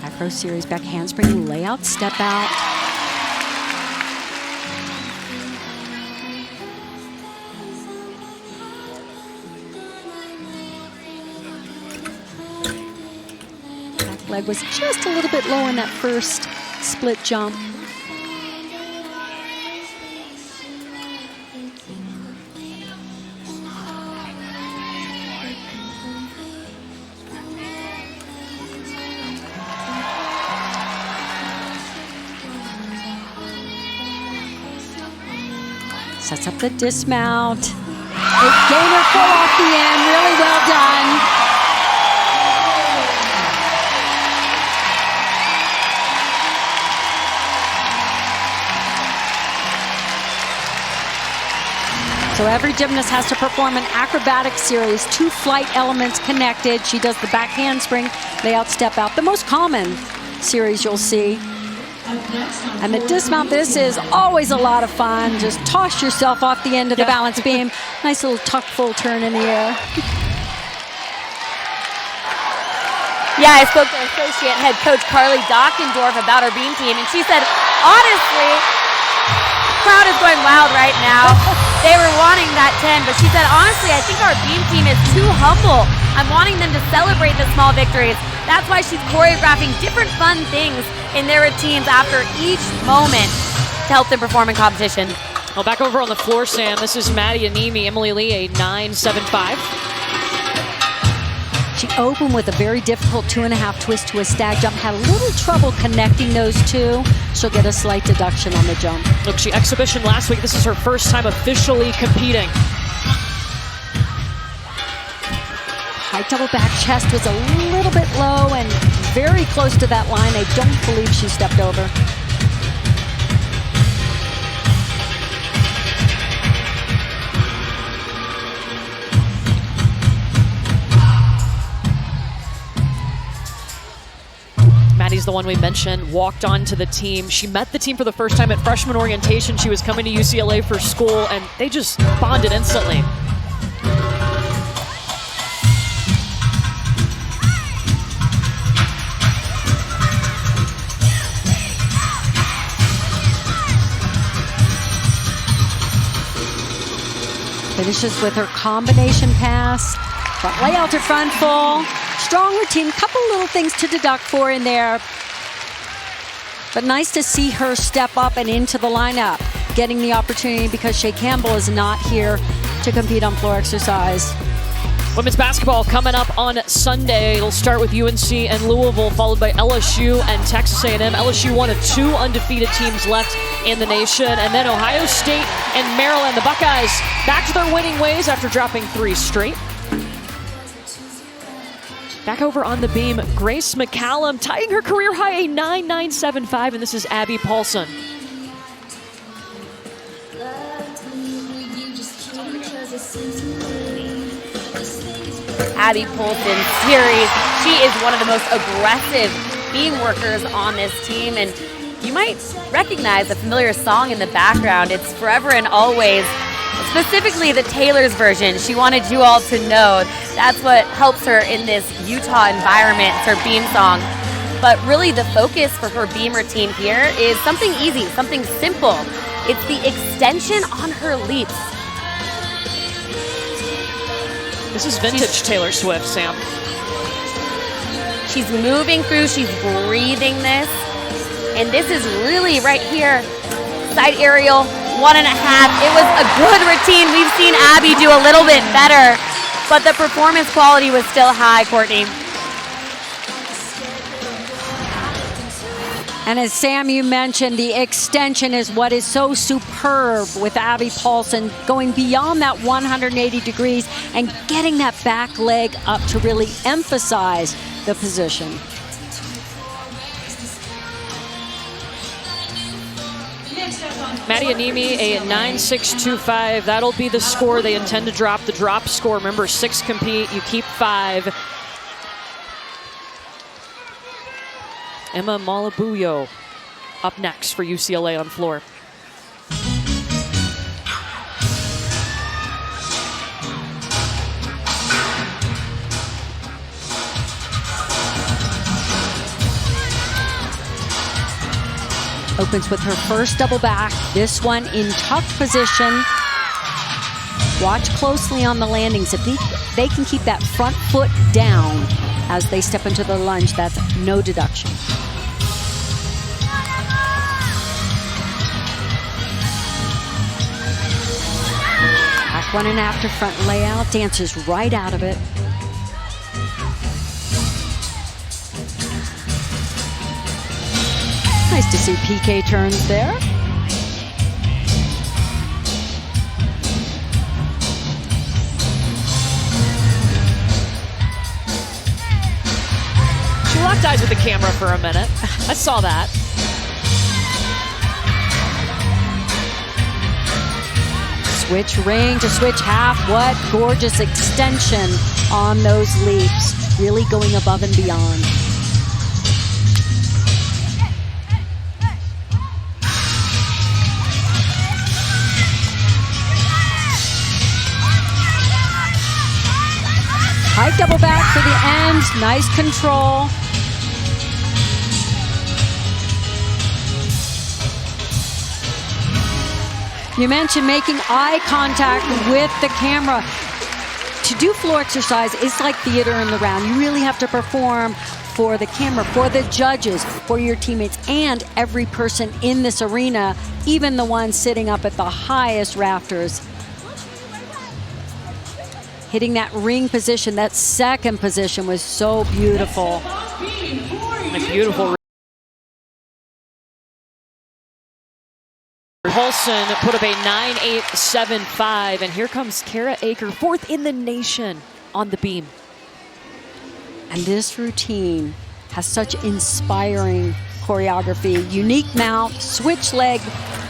Speaker 2: Acro series, back handspring, layout, step out. Back leg was just a little bit low in that first split jump. Sets up the dismount. Gainer full off the end. Really well done. So every gymnast has to perform an acrobatic series, 2 flight elements connected. She does the back handspring, layout, step out, the most common series you'll see. And the dismount, this is always a lot of fun. Just toss yourself off the end of the balance beam. Nice little tuck full turn in the air.
Speaker 3: Yeah, I spoke to associate head coach Carly Dockendorf about her beam team, and she said, honestly, crowd is going wild right now. They were wanting that 10, but she said, honestly, I think our beam team is too humble. I'm wanting them to celebrate the small victories. That's why she's choreographing different fun things in their routines after each moment to help them perform in competition.
Speaker 4: Well, back over on the floor, Sam, this is Maddie Anemi, Emily Lee, a 9.75.
Speaker 2: She opened with a very difficult 2.5 twist to a stag jump, had a little trouble connecting those two. She'll get a slight deduction on the jump.
Speaker 4: Look, she exhibitioned last week. This is her first time officially competing.
Speaker 2: High double back chest was a little bit low and very close to that line. I don't believe she stepped over.
Speaker 4: Maddie's the one we mentioned, walked onto the team. She met the team for the first time at freshman orientation. She was coming to UCLA for school, and they just bonded instantly.
Speaker 2: Finishes with her combination pass. Front layout to front full. Strong routine, couple little things to deduct for in there. But nice to see her step up and into the lineup, getting the opportunity because Shea Campbell is not here to compete on floor exercise.
Speaker 4: Women's basketball coming up on Sunday. It'll start with UNC and Louisville, followed by LSU and Texas A&M. LSU one of 2 undefeated teams left in the nation. And then Ohio State and Maryland. The Buckeyes back to their winning ways after dropping 3 straight. Back over on the beam, Grace McCallum tying her career high, a 9.975, and this is Abby Paulson.
Speaker 3: Abby Paulson series. She is one of the most aggressive beam workers on this team, and you might recognize a familiar song in the background. It's Forever and Always, specifically the Taylor's version. She wanted you all to know that's what helps her in this Utah environment. It's her beam song. But really the focus for her beam routine here is something easy, something simple. It's the extension on her leaps.
Speaker 4: This is vintage Taylor Swift, Sam.
Speaker 3: She's moving through, she's breathing this. And this is really right here. Side aerial, 1.5. It was a good routine. We've seen Abby do a little bit better, but the performance quality was still high, Courtney.
Speaker 2: And as Sam, you mentioned, the extension is what is so superb with Abby Paulson, going beyond that 180 degrees and getting that back leg up to really emphasize the position.
Speaker 4: Maddie Anemi, a 9.625. That'll be the score. They intend to drop the drop score. Remember, 6 compete, you keep 5. Emma Malabuyo up next for UCLA on floor.
Speaker 2: Opens with her first double back. This one in tuck position. Watch closely on the landings. If they can keep that front foot down as they step into the lunge, that's no deduction. Back 1.5 to front layout. Dances right out of it. Nice to see PK turns there.
Speaker 4: She locked eyes with the camera for a minute. I saw that.
Speaker 2: Switch ring to switch half. What gorgeous extension on those leaps. Really going above and beyond. High double back for the end. Nice control. You mentioned making eye contact with the camera. To do floor exercise is like theater in the round. You really have to perform for the camera, for the judges, for your teammates, and every person in this arena, even the ones sitting up at the highest rafters. Hitting that ring position, that second position was so beautiful.
Speaker 4: A beautiful. Paulson put up a 9.875, and here comes Kara Aker, 4th in the nation on the beam.
Speaker 2: And this routine has such inspiring choreography. Unique mount, switch leg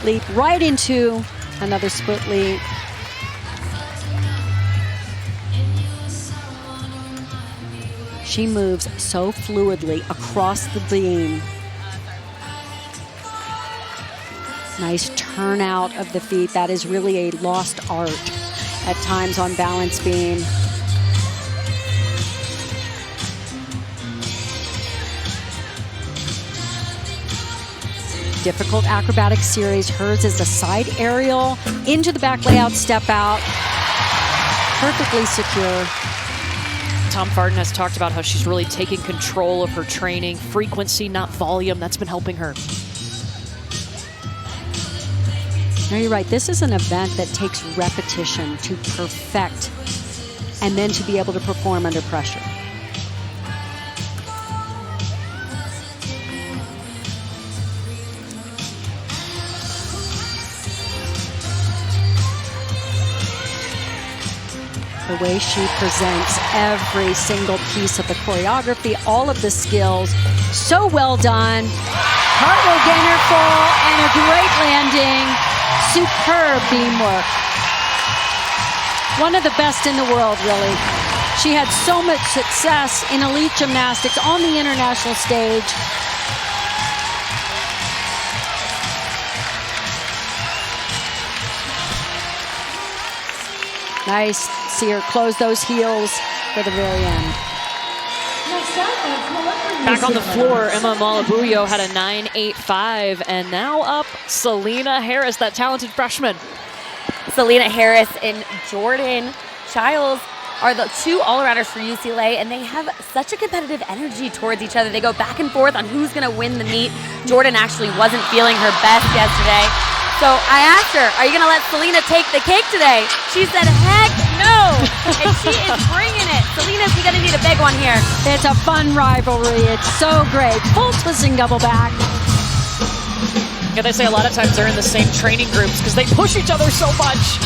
Speaker 2: leap right into another split leap. She moves so fluidly across the beam. Nice turnout of the feet. That is really a lost art at times on balance beam. Difficult acrobatic series. Hers is a side aerial into the back layout, step out. Perfectly secure.
Speaker 4: Tom Farden has talked about how she's really taking control of her training. Frequency, not volume. That's been helping her.
Speaker 2: No, you're right. This is an event that takes repetition to perfect and then to be able to perform under pressure. The way she presents every single piece of the choreography, all of the skills, so well done. Cartwheel gainer full and a great landing. Superb beam work. One of the best in the world, really. She had so much success in elite gymnastics on the international stage. Nice. See her close those heels for the very end.
Speaker 4: Back on the floor, Emma Malabuyo had a 9.85, and now up Selena Harris, that talented freshman.
Speaker 3: Selena Harris and Jordan Chiles are the two all-arounders for UCLA, and they have such a competitive energy towards each other. They go back and forth on who's going to win the meet. Jordan actually wasn't feeling her best yesterday. So I asked her, are you going to let Selena take the cake today? She said, heck no. And she is bringing it. Selena's going to need a big one here.
Speaker 2: It's a fun rivalry. It's so great. Full twisting double back.
Speaker 4: Yeah, they say a lot of times they're in the same training groups because they push each other so much.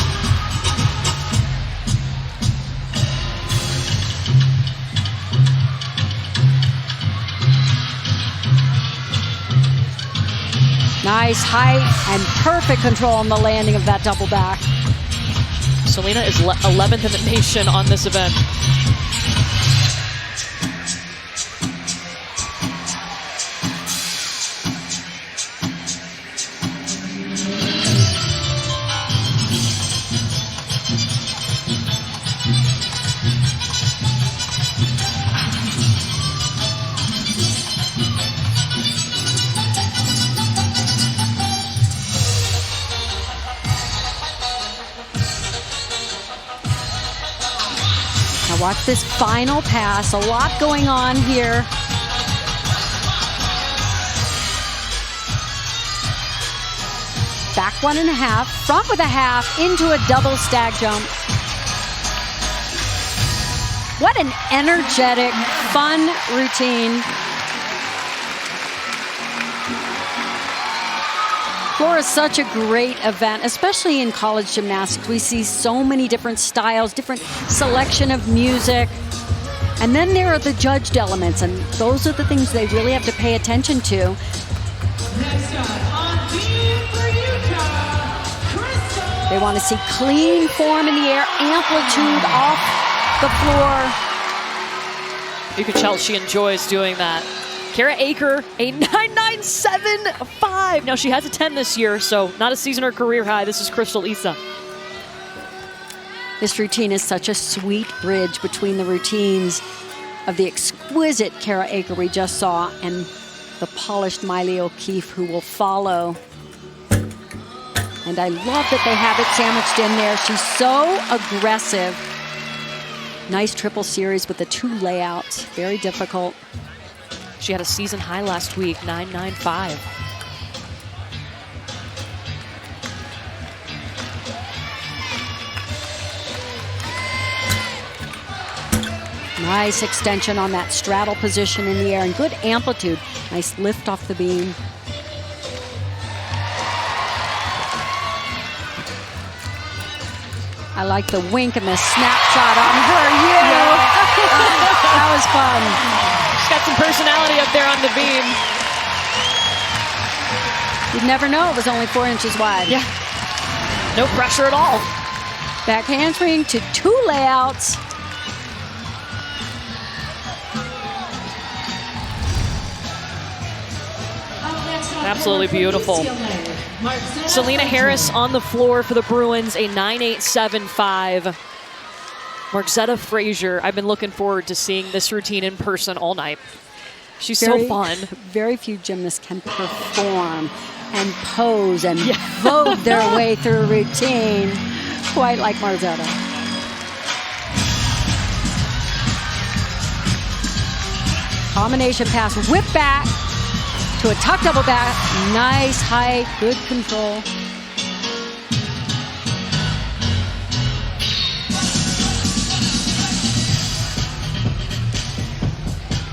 Speaker 2: Nice height and perfect control on the landing of that double back.
Speaker 4: Selena is 11th in the nation on this event.
Speaker 2: Watch this final pass. A lot going on here. Back 1.5, front with a half, into a double stag jump. What an energetic, fun routine. Floor is such a great event, especially in college gymnastics. We see so many different styles, different selection of music. And then there are the judged elements, and those are the things they really have to pay attention to.
Speaker 5: Next up, on beam for Utah, Crystal
Speaker 2: They want to see clean form in the air, amplitude off the floor.
Speaker 4: You can tell she enjoys doing that. Kara Aker, a 9.975. Now she has a 10 this year, so not a season or career high. This is Crystal Issa.
Speaker 2: This routine is such a sweet bridge between the routines of the exquisite Kara Aker we just saw and the polished Miley O'Keefe who will follow. And I love that they have it sandwiched in there. She's so aggressive. Nice triple series with the 2 layouts. Very difficult.
Speaker 4: She had a season high last week, 9.95.
Speaker 2: Nice extension on that straddle position in the air and good amplitude. Nice lift off the beam. I like the wink and the snapshot on her. That was fun.
Speaker 4: She's got some personality up there on the beam.
Speaker 2: You'd never know it was only 4 inches wide.
Speaker 4: Yeah. No pressure at all.
Speaker 2: Back handspring to 2 layouts.
Speaker 4: Absolutely beautiful. Selena Harris on the floor for the Bruins, a 9.875. Markzetta Frazier, I've been looking forward to seeing this routine in person all night. She's so fun.
Speaker 2: Very few gymnasts can perform and pose and vogue their way through a routine quite like Markzetta. Combination pass, whip back to a tuck double back. Nice height, good control.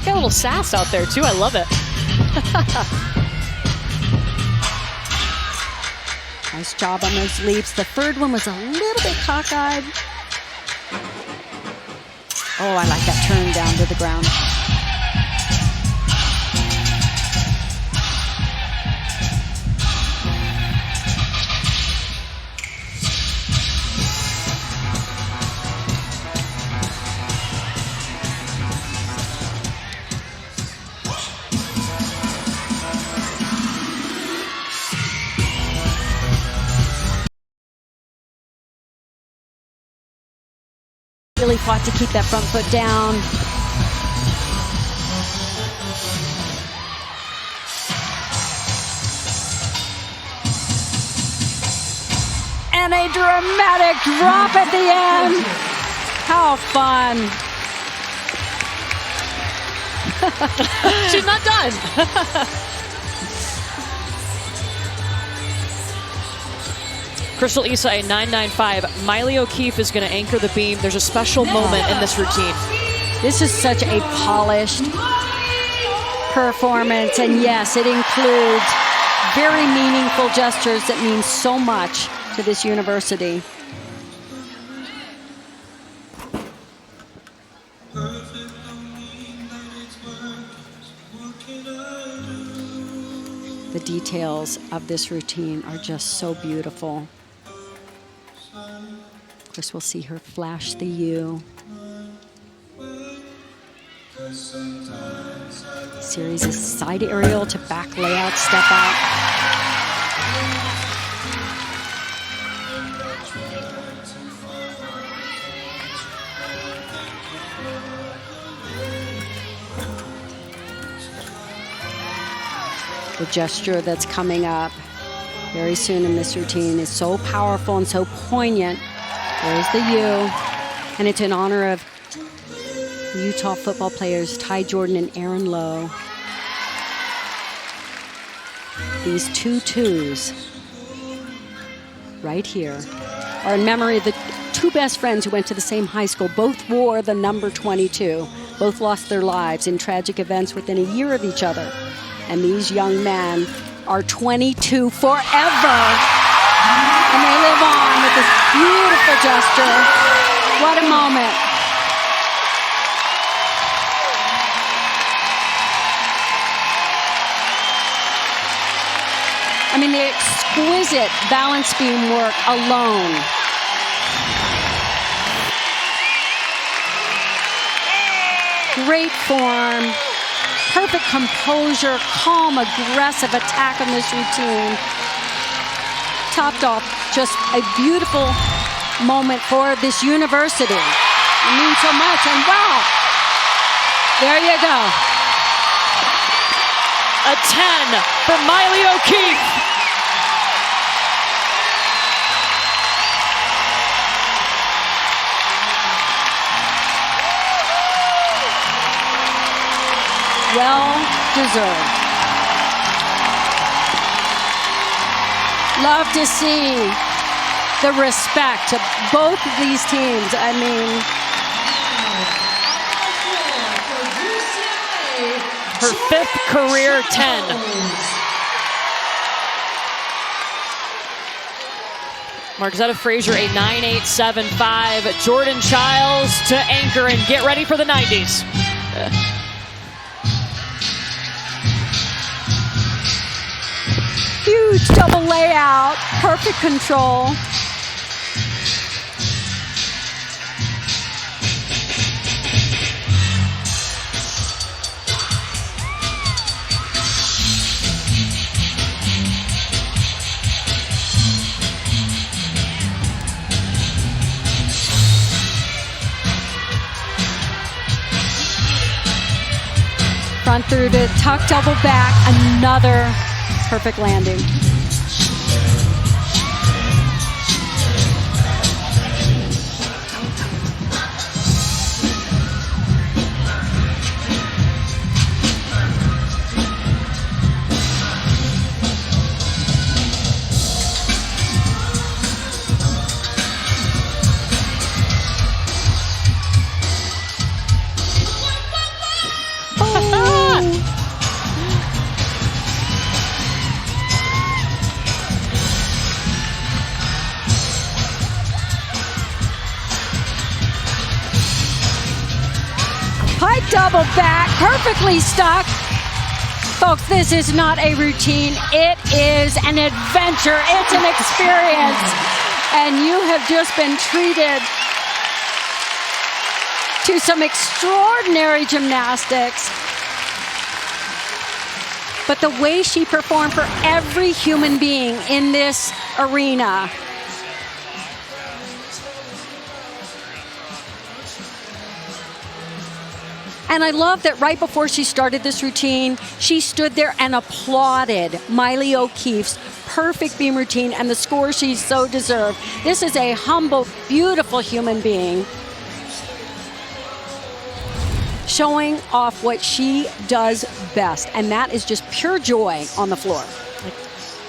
Speaker 4: Got a little sass out there too, I love it.
Speaker 2: Nice job on those leaps. The third one was a little bit cockeyed. Oh, I like that turn down to the ground. Really fought to keep that front foot down. And a dramatic drop at the end. How fun.
Speaker 4: She's not done. Crystal Issa, a 9.95. Miley O'Keefe is going to anchor the beam. There's a special moment in this routine.
Speaker 2: This is such a polished performance. And yes, it includes very meaningful gestures that mean so much to this university. The details of this routine are just so beautiful. Of course, we'll see her flash the U. Series of side aerial to back layout, step out. The gesture that's coming up very soon in this routine is so powerful and so poignant. There's the U, and it's in honor of Utah football players Ty Jordan and Aaron Lowe. These 2 twos right here are in memory of the 2 best friends who went to the same high school. Both wore the number 22. Both lost their lives in tragic events within a year of each other. And these young men are 22 forever. And they live on with this beautiful gesture. What a moment. I mean, the exquisite balance beam work alone. Great form, perfect composure, calm, aggressive attack on this routine. Topped off just a beautiful moment for this university. It means so much, and wow, there you go.
Speaker 4: A 10 for Miley O'Keefe.
Speaker 2: Well deserved. Love to see the respect to both of these teams. I mean,
Speaker 4: her 5th career 10. Marquezetta Frazier, a 9.875. Jordan Chiles to anchor and get ready for the 90s.
Speaker 2: Huge double layout, perfect control. Front through to tuck, double back, another perfect landing. Double back, perfectly stuck. Folks, this is not a routine. It is an adventure. It's an experience. And you have just been treated to some extraordinary gymnastics. But the way she performed for every human being in this arena. And I love that right before she started this routine, she stood there and applauded Miley O'Keefe's perfect beam routine and the score she so deserved. This is a humble, beautiful human being showing off what she does best, and that is just pure joy on the floor.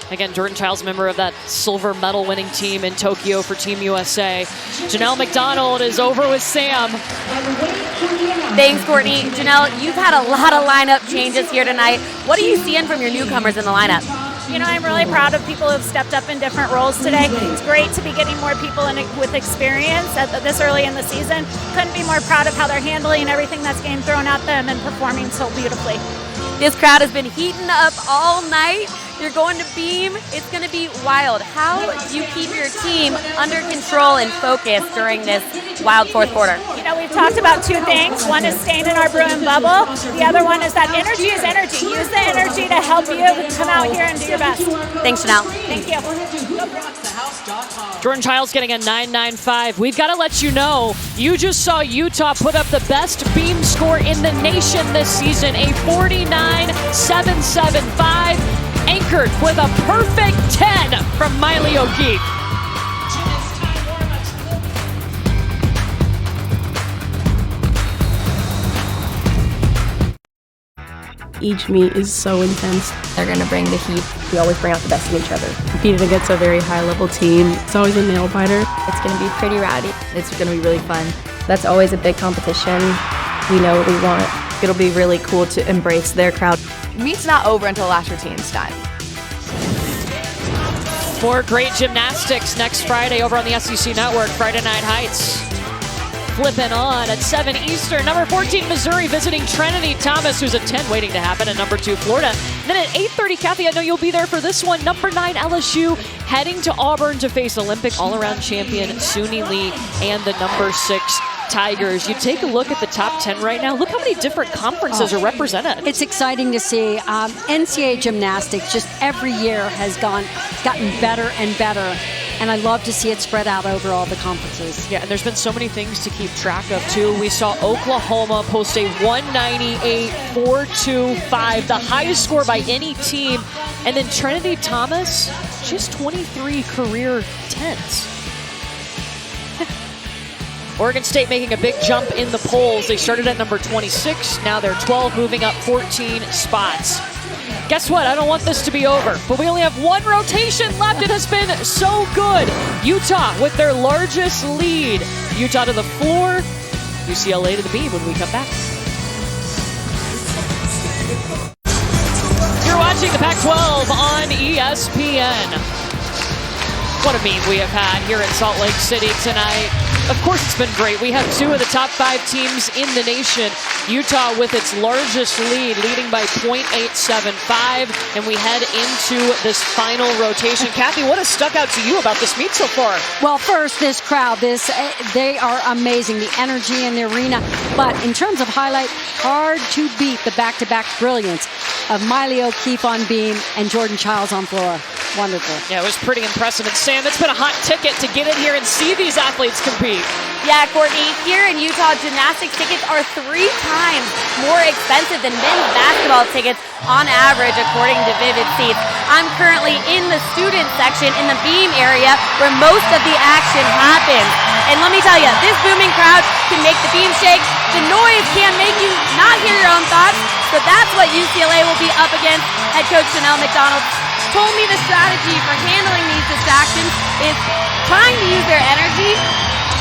Speaker 4: Again, Jordan Chiles, member of that silver medal winning team in Tokyo for Team USA. Janelle McDonald is over with Sam.
Speaker 3: Thanks, Courtney. Janelle, you've had a lot of lineup changes here tonight. What are you seeing from your newcomers in the lineup?
Speaker 12: You know, I'm really proud of people who have stepped up in different roles today. It's great to be getting more people with experience at this early in the season. Couldn't be more proud of how they're handling everything that's getting thrown at them and performing so beautifully.
Speaker 3: This crowd has been heating up all night. You're going to beam. It's going to be wild. How do you keep your team under control and focused during this wild fourth quarter?
Speaker 12: You know, we've talked about two things. One is staying in our Bruin bubble. The other one is that energy is energy. Use the energy to help you come out here and do your best.
Speaker 3: Thanks, Janelle.
Speaker 12: Thank you.
Speaker 4: Jordan Chiles getting a 9.95. We've got to let you know, you just saw Utah put up the best beam score in the nation this season, a 49.775. Anchored with a perfect 10 from Miley O'Keefe.
Speaker 13: Each meet is so intense.
Speaker 14: They're going to bring the heat. We always bring out the best in each other.
Speaker 13: Competing against a very high-level team, it's always a nail-biter.
Speaker 14: It's going to be pretty rowdy.
Speaker 10: It's going to be really fun.
Speaker 14: That's always a big competition. We know what we want.
Speaker 10: It'll be really cool to embrace their crowd.
Speaker 11: Meet's not over until the last routine's done.
Speaker 4: More great gymnastics next Friday over on the SEC Network, Friday Night Heights. flipping on at 7 Eastern. Number 14, Missouri visiting Trinity Thomas, who's a 10 waiting to happen, and number 2, Florida. And then at 8:30, Kathy, I know you'll be there for this one. Number 9, LSU heading to Auburn to face Olympic all-around champion Suni Lee and the number 6 Tigers. You take a look at the top 10 right now. Look how many different conferences are represented.
Speaker 2: It's exciting to see. NCAA Gymnastics just every year has gotten better and better. And I love to see it spread out over all the conferences.
Speaker 4: Yeah, and there's been so many things to keep track of, too. We saw Oklahoma post a 198.425, the highest score by any team. And then Trinity Thomas, just 23 career 10s. Oregon State making a big jump in the polls. They started at number 26. Now they're 12, moving up 14 spots. Guess what? I don't want this to be over, but we only have one rotation left. It has been so good. Utah with their largest lead. Utah to the floor, UCLA to the beam when we come back. You're watching the Pac-12 on ESPN. What a meet we have had here in Salt Lake City tonight. Of course, it's been great. We have 2 of the top 5 teams in the nation. Utah with its largest lead, leading by .875, and we head into this final rotation. Kathy, what has stuck out to you about this meet so far?
Speaker 2: Well, first, this crowd, they are amazing, the energy in the arena. But in terms of highlight, hard to beat the back-to-back brilliance of Miley O'Keefe on beam and Jordan Chiles on floor. Wonderful.
Speaker 4: Yeah, it was pretty impressive. And Sam, it's been a hot ticket to get in here and see these athletes compete.
Speaker 3: Yeah, Courtney, here in Utah, gymnastics tickets are 3 times more expensive than men's basketball tickets on average, according to Vivid Seats. I'm currently in the student section in the beam area where most of the action happens. And let me tell you, this booming crowd can make the beam shake. The noise can make you not hear your own thoughts. So that's what UCLA will be up against. Head coach Chanel McDonald told me the strategy for handling these distractions is trying to use their energy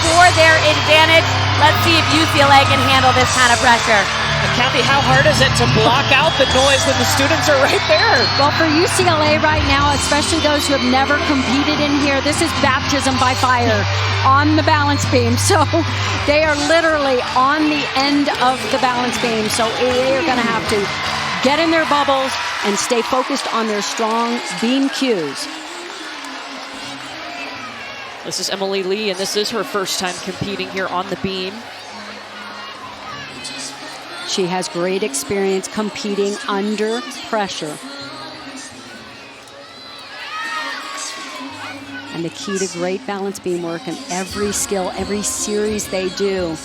Speaker 3: for their advantage. Let's see if UCLA can handle this kind of pressure.
Speaker 4: And Kathy, how hard is it to block out the noise when the students are right there?
Speaker 2: Well, for UCLA right now, especially those who have never competed in here, this is baptism by fire on the balance beam. So they are literally on the end of the balance beam. So they are going to have to get in their bubbles and stay focused on their strong beam cues.
Speaker 4: This is Emily Lee, and this is her first time competing here on the beam.
Speaker 2: She has great experience competing under pressure. And the key to great balance beam work, and every skill, every series they do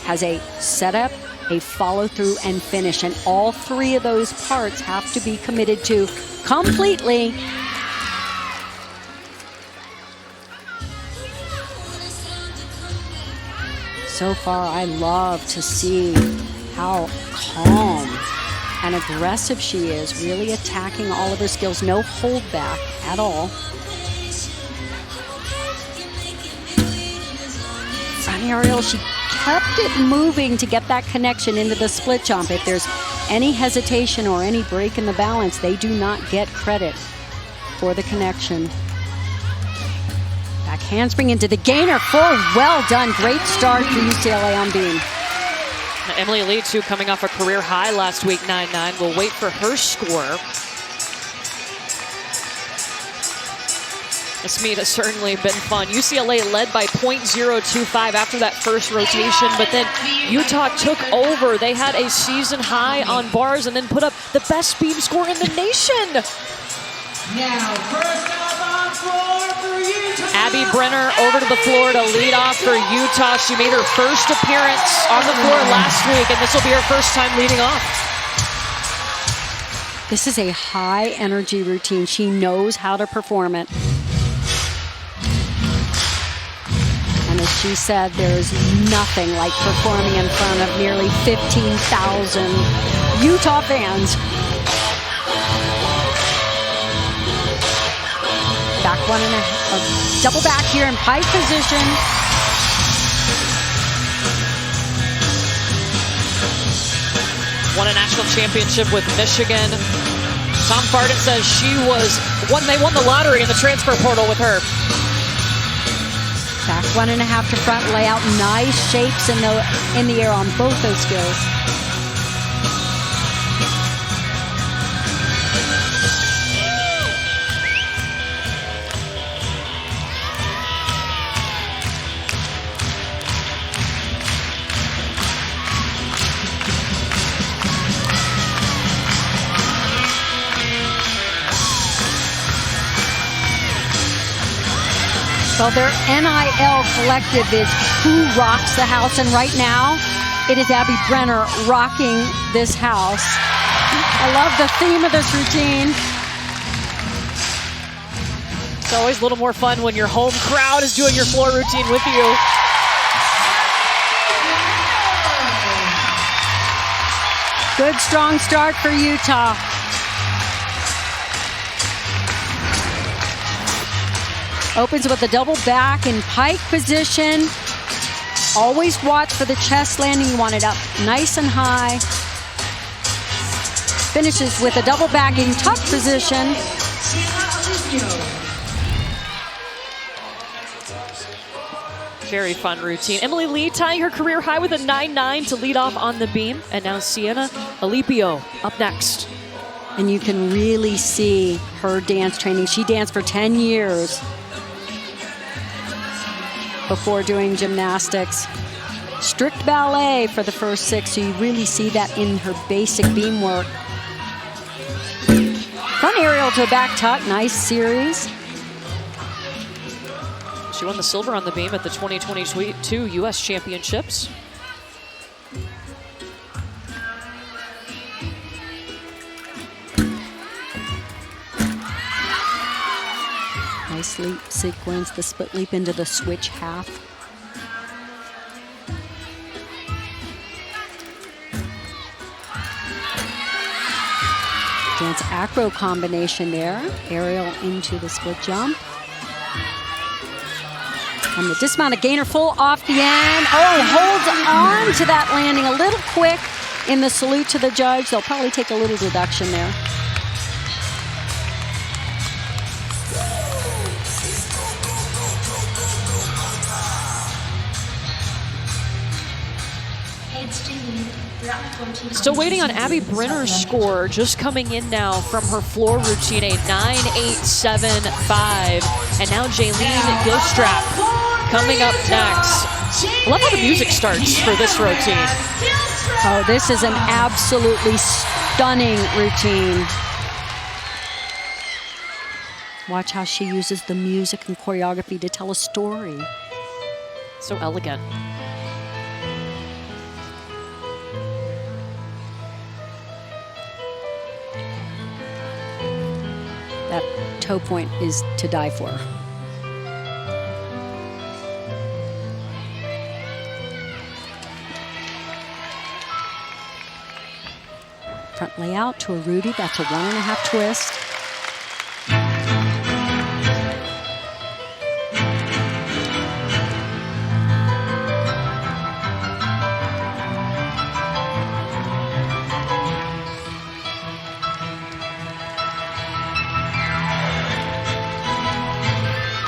Speaker 2: has a setup, a follow-through, and finish. And all 3 of those parts have to be committed to completely. So far, I love to see how calm and aggressive she is, really attacking all of her skills. No holdback at all. Front aerial, she kept it moving to get that connection into the split jump. If there's any hesitation or any break in the balance, they do not get credit for the connection. Back handspring into the gainer. Full, well done. Great start for UCLA on beam.
Speaker 4: Now, Emily Lee, too, coming off a career high last week, 9.9. We'll wait for her score. This meet has certainly been fun. UCLA led by .025 after that first rotation, but then Utah took over. They had a season high on bars and then put up the best beam score in the nation.
Speaker 5: Now, first up on floor for Utah.
Speaker 4: Abby Brenner over to the floor to lead off for Utah. She made her first appearance on the floor last week, and this will be her first time leading off.
Speaker 2: This is a high energy routine. She knows how to perform it. And as she said, there's nothing like performing in front of nearly 15,000 Utah fans. Back 1.5, double back here in pike position.
Speaker 4: Won a national championship with Michigan. Tom Farden says they won the lottery in the transfer portal with her.
Speaker 2: Back 1.5 to front, lay out nice shapes in the air on both those skills. Well, their NIL collective is Who Rocks the House, and right now it is Abby Brenner rocking this house. I love the theme of this routine.
Speaker 4: It's always a little more fun when your home crowd is doing your floor routine with you.
Speaker 2: Good, strong start for Utah. Opens with a double back in pike position. Always watch for the chest landing. You want it up nice and high. Finishes with a double back in tuck position.
Speaker 4: Very fun routine. Emily Lee tying her career high with a 9.9 to lead off on the beam. And now Sienna Alipio up next.
Speaker 2: And you can really see her dance training. She danced for 10 years before doing gymnastics. Strict ballet for the first 6, so you really see that in her basic beam work. Front aerial to a back tuck, nice series.
Speaker 4: She won the silver on the beam at the 2022 U.S. Championships.
Speaker 2: Nice leap sequence, the split leap into the switch half. Dance acro combination there. Aerial into the split jump. And the dismounted gainer full off the end. Oh, holds on to that landing a little quick in the salute to the judge. They'll probably take a little deduction there.
Speaker 4: Still waiting on Abby Brenner's score, just coming in now from her floor routine, a 9.875. And now Jaylene Gilstrap coming up next. I love how the music starts for this routine.
Speaker 2: Oh, this is an absolutely stunning routine. Watch how she uses the music and choreography to tell a story.
Speaker 4: So elegant.
Speaker 2: That toe point is to die for. Front layout to a Rudy, that's a 1.5 twist.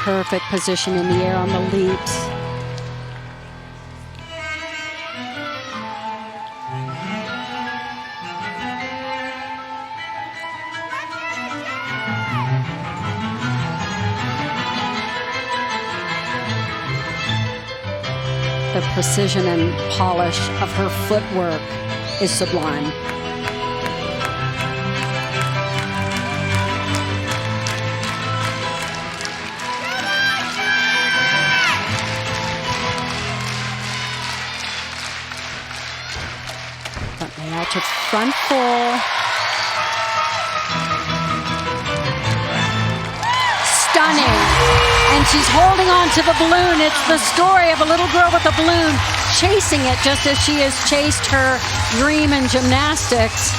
Speaker 2: Perfect position in the air on the leaps. The precision and polish of her footwork is sublime. Layout to front full. Stunning. And she's holding on to the balloon. It's the story of a little girl with a balloon chasing it just as she has chased her dream in gymnastics.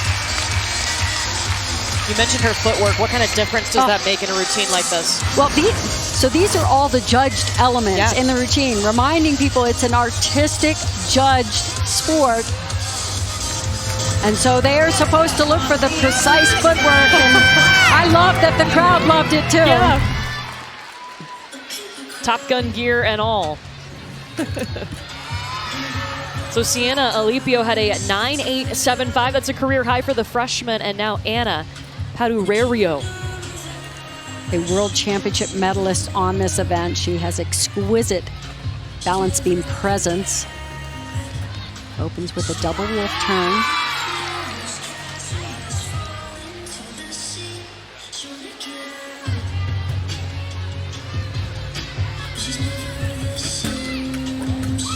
Speaker 4: You mentioned her footwork. What kind of difference does that make in a routine like this?
Speaker 2: Well, these are all the judged elements in the routine, reminding people it's an artistic, judged sport. And so they are supposed to look for the precise footwork, and I love that the crowd loved it too.
Speaker 4: Yeah. Top Gun gear and all. So Sienna Alipio had a 9.875. That's a career high for the freshman. And now Anna Padurerio,
Speaker 2: a world championship medalist on this event. She has exquisite balance beam presence. Opens with a double wolf turn.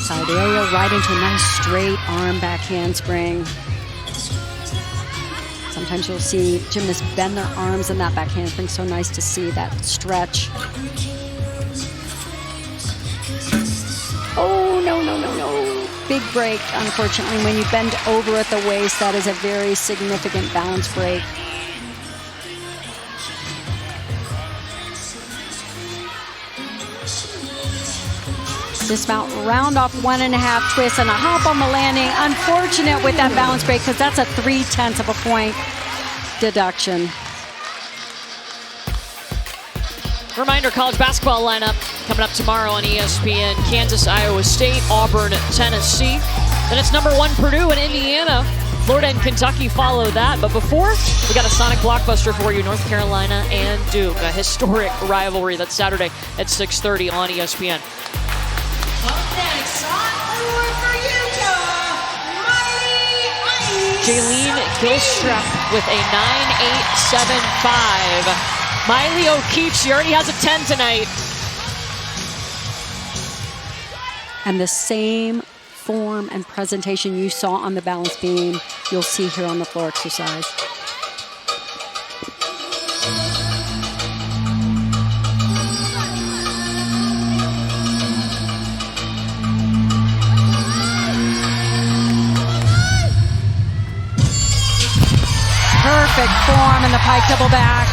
Speaker 2: Side aerial right into a nice straight arm back handspring. Sometimes you'll see gymnasts bend their arms in that back handspring. So nice to see that stretch. Oh, no, no, no, no. Big break, unfortunately. When you bend over at the waist, that is a very significant balance break. Dismount, round off 1.5 twists and a hop on the landing. Unfortunate with that balance break because that's a 0.3 of a point deduction.
Speaker 4: Reminder, college basketball lineup coming up tomorrow on ESPN. Kansas, Iowa State, Auburn, Tennessee. Then it's number 1 Purdue and Indiana. Florida and Kentucky follow that. But before, we got a Sonic blockbuster for you, North Carolina and Duke. A historic rivalry that's Saturday at 6:30 on ESPN. Jaylene Gilstrap with a 9.875. Miley O'Keefe, she already has a 10 tonight.
Speaker 2: And the same form and presentation you saw on the balance beam, you'll see here on the floor exercise. Perfect form in the pike double back.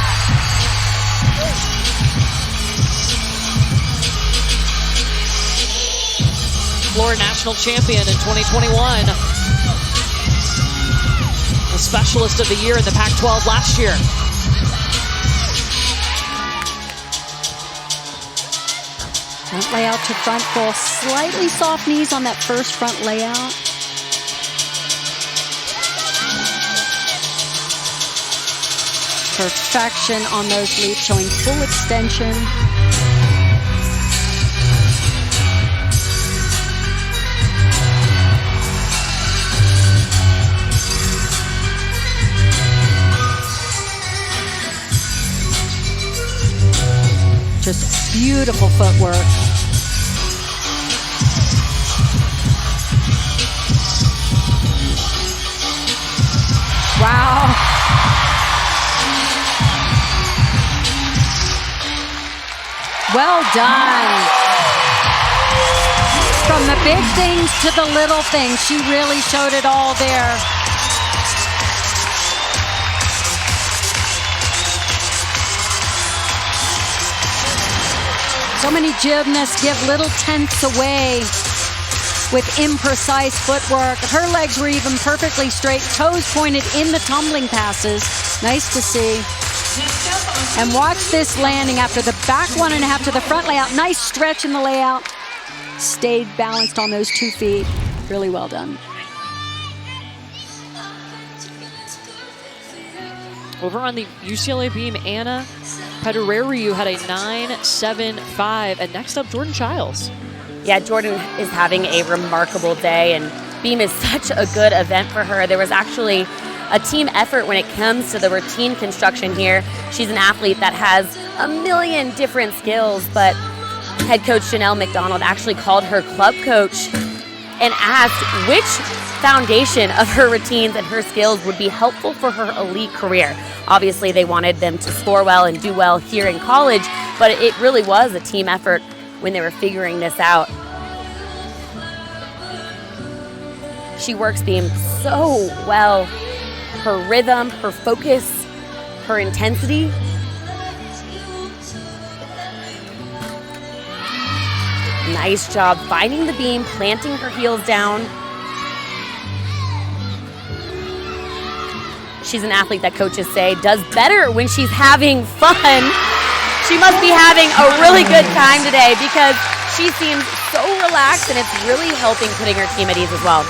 Speaker 4: Florida national champion in 2021. The specialist of the year in the Pac-12 last year.
Speaker 2: Front layout to front full. Slightly soft knees on that first front layout. Perfection on those leaps, showing full extension. Just beautiful footwork. Wow. Well done. From the big things to the little things, she really showed it all there. So many gymnasts give little tenths away with imprecise footwork. Her legs were even perfectly straight, toes pointed in the tumbling passes. Nice to see. And watch this landing after the back 1.5 to the front layout. Nice stretch in the layout. Stayed balanced on those 2 feet. Really well done.
Speaker 4: Over on the UCLA beam, Anna Padurerio had a 9.75. And next up, Jordan Chiles.
Speaker 3: Yeah, Jordan is having a remarkable day, and beam is such a good event for her. There was actually a team effort when it comes to the routine construction here. She's an athlete that has a million different skills, but head coach Janelle McDonald actually called her club coach and asked which foundation of her routines and her skills would be helpful for her elite career. Obviously, they wanted them to score well and do well here in college, but it really was a team effort when they were figuring this out. She works beam so well. Her rhythm, her focus, her intensity. Nice job finding the beam, planting her heels down. She's an athlete that coaches say does better when she's having fun. She must be having a really good time today because she seems so relaxed, and it's really helping putting her team at ease as well.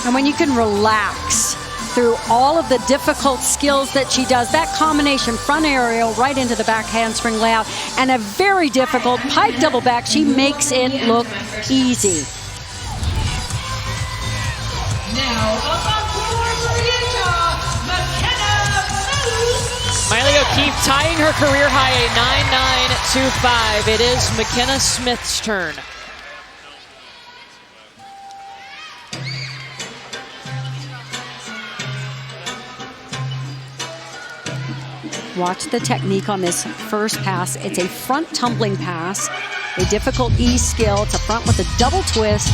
Speaker 2: And when you can relax through all of the difficult skills that she does, that combination front aerial right into the back handspring layout and a very difficult pipe double back, she makes it look easy.
Speaker 5: Now up on floor for Utah, McKenna.
Speaker 4: Miley O'Keefe tying her career high, a 9.925. It is McKenna Smith's turn.
Speaker 2: Watch the technique on this first pass. It's a front tumbling pass, a difficult E skill. It's a front with a double twist.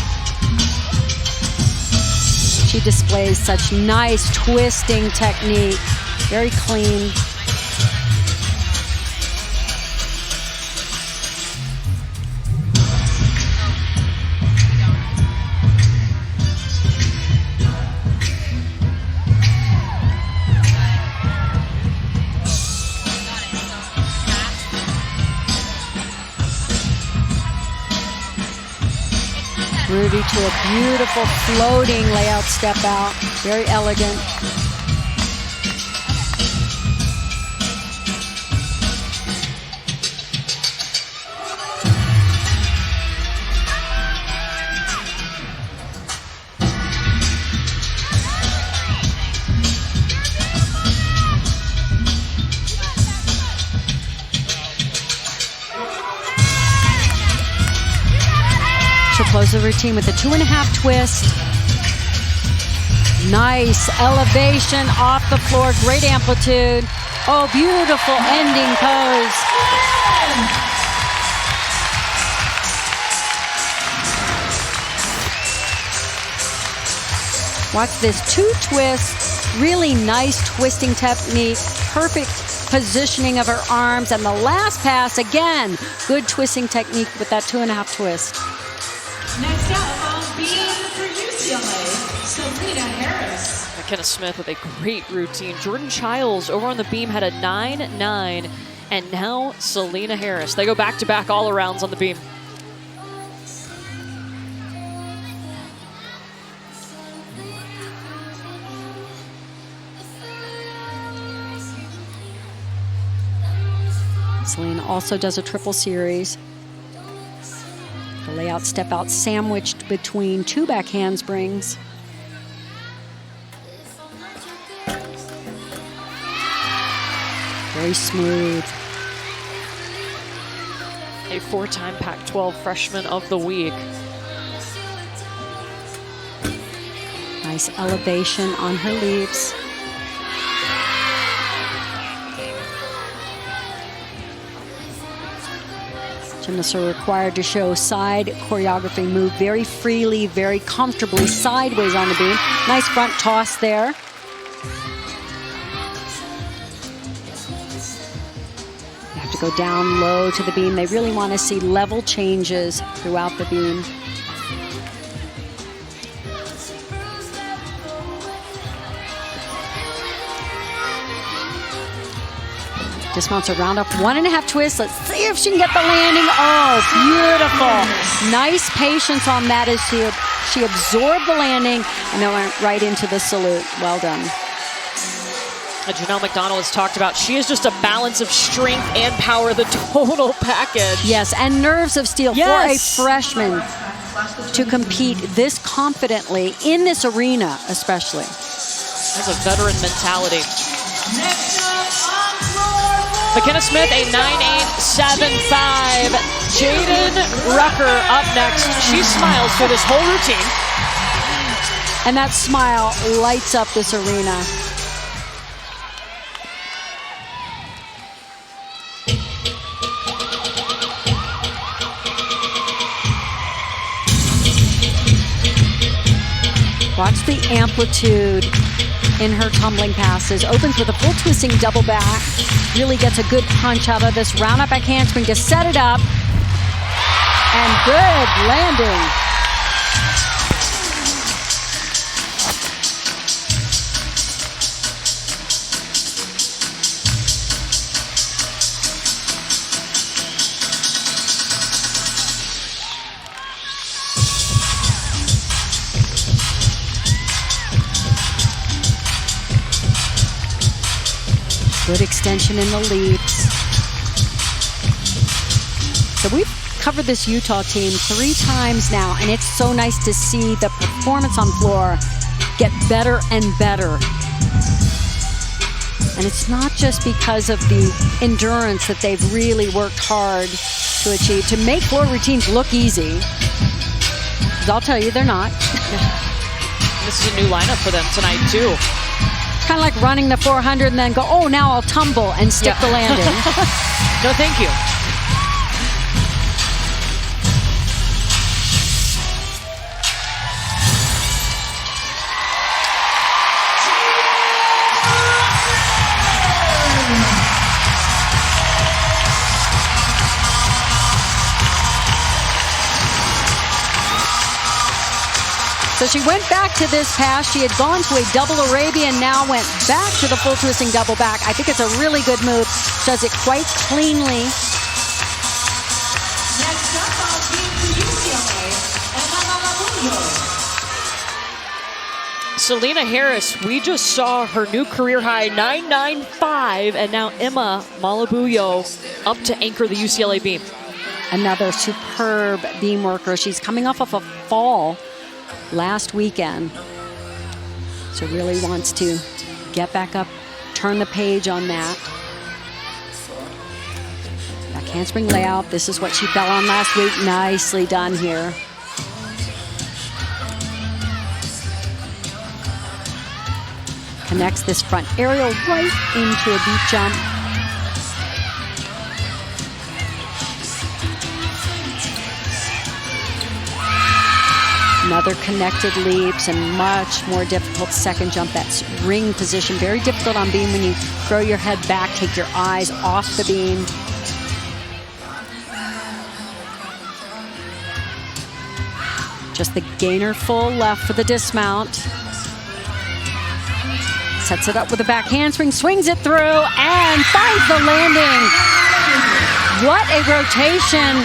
Speaker 2: She displays such nice twisting technique, very clean. Rudy to a beautiful floating layout step out. Very elegant. She'll close the routine with a 2.5 twist. Nice elevation off the floor, great amplitude. Oh, beautiful ending pose. Watch this, 2 twists, really nice twisting technique, perfect positioning of her arms, and the last pass, again, good twisting technique with that 2.5 twist.
Speaker 5: Next up on beam for UCLA, Selena Harris.
Speaker 4: McKenna Smith with a great routine. Jordan Chiles over on the beam had a 9.9, and now Selena Harris. They go back-to-back all-arounds on the beam.
Speaker 2: Selena also does a triple series. The layout step out sandwiched between 2 back handsprings. Very smooth.
Speaker 4: A 4-time Pac-12 freshman of the week.
Speaker 2: Nice elevation on her leaps. Gymnasts are required to show side choreography, move very freely, very comfortably sideways on the beam. Nice front toss there. You have to go down low to the beam. They really want to see level changes throughout the beam. Dismounts a round up, 1.5 twist. Let's see if she can get the landing. Oh, beautiful. Nice patience on that as she absorbed the landing and then went right into the salute. Well done.
Speaker 4: Janelle McDonald has talked about she is just a balance of strength and power, the total package.
Speaker 2: Yes, and nerves of steel for a freshman to compete this confidently in this arena, especially.
Speaker 4: That's a veteran mentality. McKenna Smith, a 9.875. Jaden Rucker up next. She smiles through this whole routine.
Speaker 2: And that smile lights up this arena. Watch the amplitude in her tumbling passes. Opens with a full twisting double back. Really gets a good punch out of this round up back handspring to set it up. And good landing. Good extension in the leaps. So we've covered this Utah team 3 times now, and it's so nice to see the performance on floor get better and better. And it's not just because of the endurance that they've really worked hard to achieve, to make floor routines look easy. 'Cause I'll tell you, they're not.
Speaker 4: This is a new lineup for them tonight, too.
Speaker 2: Kind of like running the 400 and then go, oh, now I'll tumble and stick the landing.
Speaker 4: No, thank you.
Speaker 2: So she went back to this pass. She had gone to a double Arabian, now went back to the full twisting double back. I think it's a really good move. She does it quite cleanly.
Speaker 5: Next up on team for UCLA, Emma Malabuyo.
Speaker 4: Selena Harris, we just saw her new career high 995, and now Emma Malabuyo up to anchor the UCLA beam.
Speaker 2: Another superb beam worker. She's coming off of a fall last weekend. So really wants to get back up, turn the page on that. Back handspring layout. This is what she fell on last week. Nicely done here. Connects this front aerial right into a beat jump. Another connected leaps and much more difficult second jump. That's ring position. Very difficult on beam when you throw your head back, take your eyes off the beam. Just the gainer full left for the dismount. Sets it up with a back handspring, swings it through, and finds the landing. What a rotation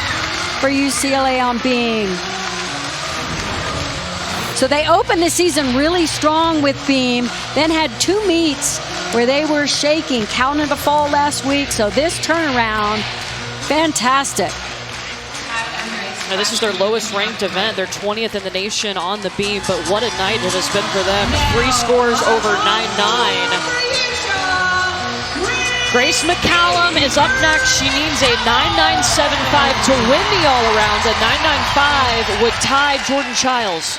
Speaker 2: for UCLA on beam. So they opened the season really strong with beam, then had 2 meets where they were shaking, counting the fall last week. So this turnaround, fantastic.
Speaker 4: Now, this is their lowest ranked event. They're 20th in the nation on the beam, but what a night it has been for them. 3 scores over 9-9. Grace McCallum is up next. She needs a 9.975 to win the all-around. A 9.95 would tie Jordan Chiles.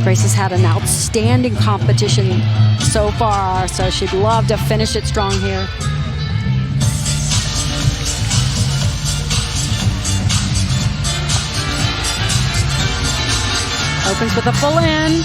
Speaker 2: Grace has had an outstanding competition so far, so she'd love to finish it strong here. Opens with a full in.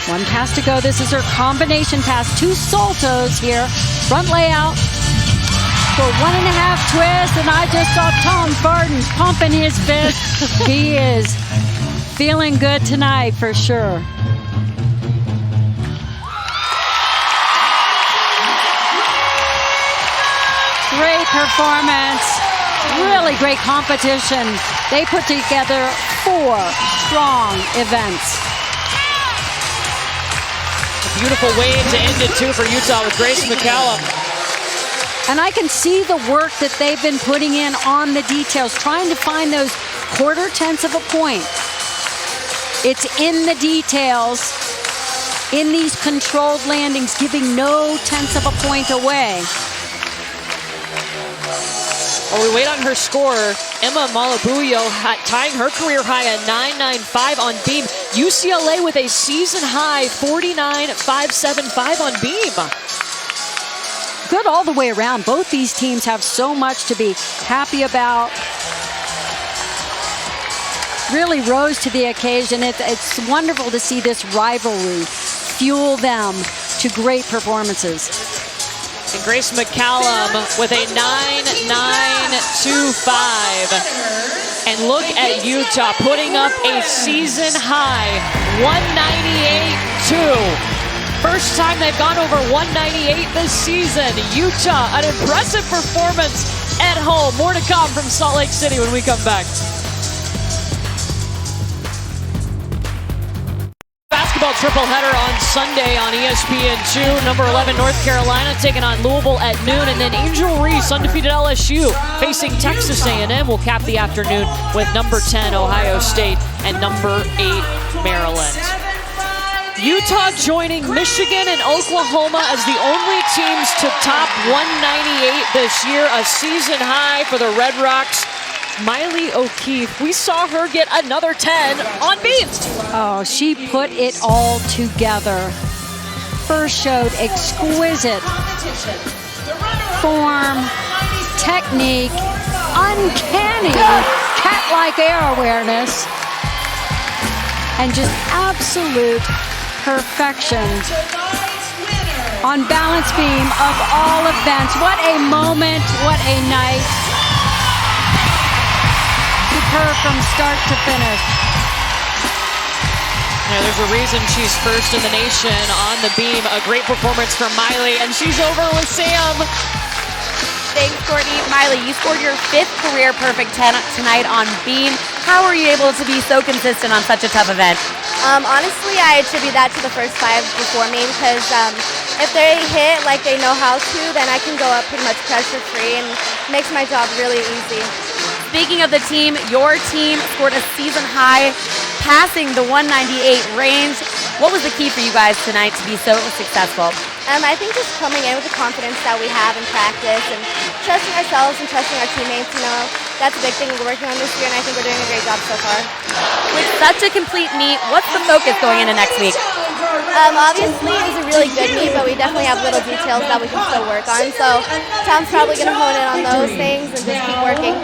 Speaker 2: One pass to go. This is her combination pass. 2 saltos here. Front layout for 1.5 twists. And I just saw Tom Barton pumping his fist. He is feeling good tonight for sure. Great performance. Really great competition. They put together 4 strong events.
Speaker 4: Beautiful way to end it, too, for Utah with Grace McCallum.
Speaker 2: And I can see the work that they've been putting in on the details, trying to find those 1/4 tenths of a point. It's in the details, in these controlled landings, giving no tenths of a point away.
Speaker 4: While we wait on her score, Emma Malabuyo tying her career high at 9.95 on beam. UCLA with a season high 49.575 on beam.
Speaker 2: good all the way around. Both these teams have so much to be happy about. Really rose to the occasion. It's wonderful to see this rivalry fuel them to great performances.
Speaker 4: And Grace McCallum with a 9.925. And look at Utah putting up a season high 198.2. First time they've gone over 198 this season. Utah, an impressive performance at home. More to come from Salt Lake City when we come back. Basketball triple header on Sunday on ESPN2. Number 11 North Carolina taking on Louisville at noon, and then Angel Reese, undefeated LSU, facing Texas A&M. Will cap the afternoon with number 10 Ohio State and number 8 Maryland. Utah joining Michigan and Oklahoma as the only teams to top 198 this year, a season high for the Red Rocks. Miley O'Keefe, we saw her get another 10 on beam.
Speaker 2: Oh, she put it all together. First showed exquisite form, technique, uncanny cat-like air awareness, and just absolute perfection on balance beam of all events. What a moment, what a night. Her from start to finish.
Speaker 4: Yeah, there's a reason she's first in the nation on the beam. A great performance from Miley, and she's over with Sam.
Speaker 3: Thanks, Courtney. Miley, you scored your 5th career perfect 10 tonight on beam. How are you able to be so consistent on such a tough event?
Speaker 15: Honestly, I attribute that to the first 5 before me, because if they hit like they know how to, then I can go up pretty much pressure-free, and makes my job really easy.
Speaker 3: Speaking of the team, your team scored a season high, passing the 198 range. What was the key for you guys tonight to be so successful?
Speaker 15: I think just coming in with the confidence that we have in practice and trusting ourselves and trusting our teammates, that's a big thing we're working on this year, and I think we're doing a great job so far.
Speaker 3: With such a complete meet, what's the focus going into next week?
Speaker 15: Obviously, it was a really good meet, but we definitely have little details that we can still work on, so Tom's probably going to hone in on those things and just keep working.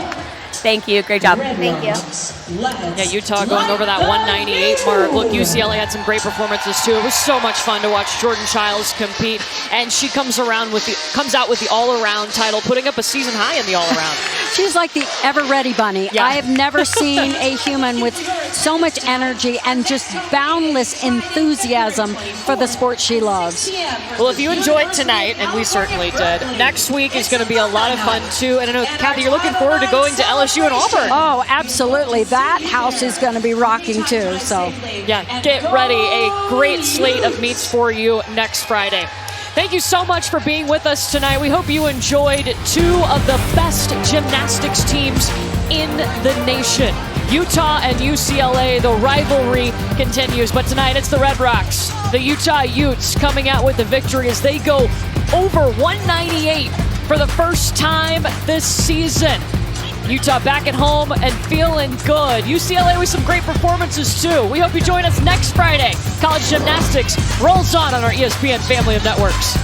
Speaker 3: Thank you. Great job.
Speaker 15: Thank you.
Speaker 4: Yeah, Utah going over that 198 mark. Look, UCLA had some great performances too. It was so much fun to watch Jordan Chiles compete, and she comes out with the all-around title, putting up a season high in the all-around.
Speaker 2: She's like the ever-ready bunny.
Speaker 4: Yeah.
Speaker 2: I have never seen a human with so much energy and just boundless enthusiasm for the sport she loves.
Speaker 4: Well, if you enjoyed tonight, and we certainly did, next week is going to be a lot of fun too. And I know, Kathy, you're looking forward to going to LSU and Auburn.
Speaker 2: Oh, absolutely. That house is going to be rocking too. So,
Speaker 4: yeah, get ready. A great slate of meets for you next Friday. Thank you so much for being with us tonight. We hope you enjoyed 2 of the best gymnastics teams in the nation. Utah and UCLA, the rivalry continues. But tonight it's the Red Rocks, the Utah Utes, coming out with the victory as they go over 198 for the first time this season. Utah back at home and feeling good. UCLA with some great performances too. We hope you join us next Friday. College gymnastics rolls on our ESPN family of networks.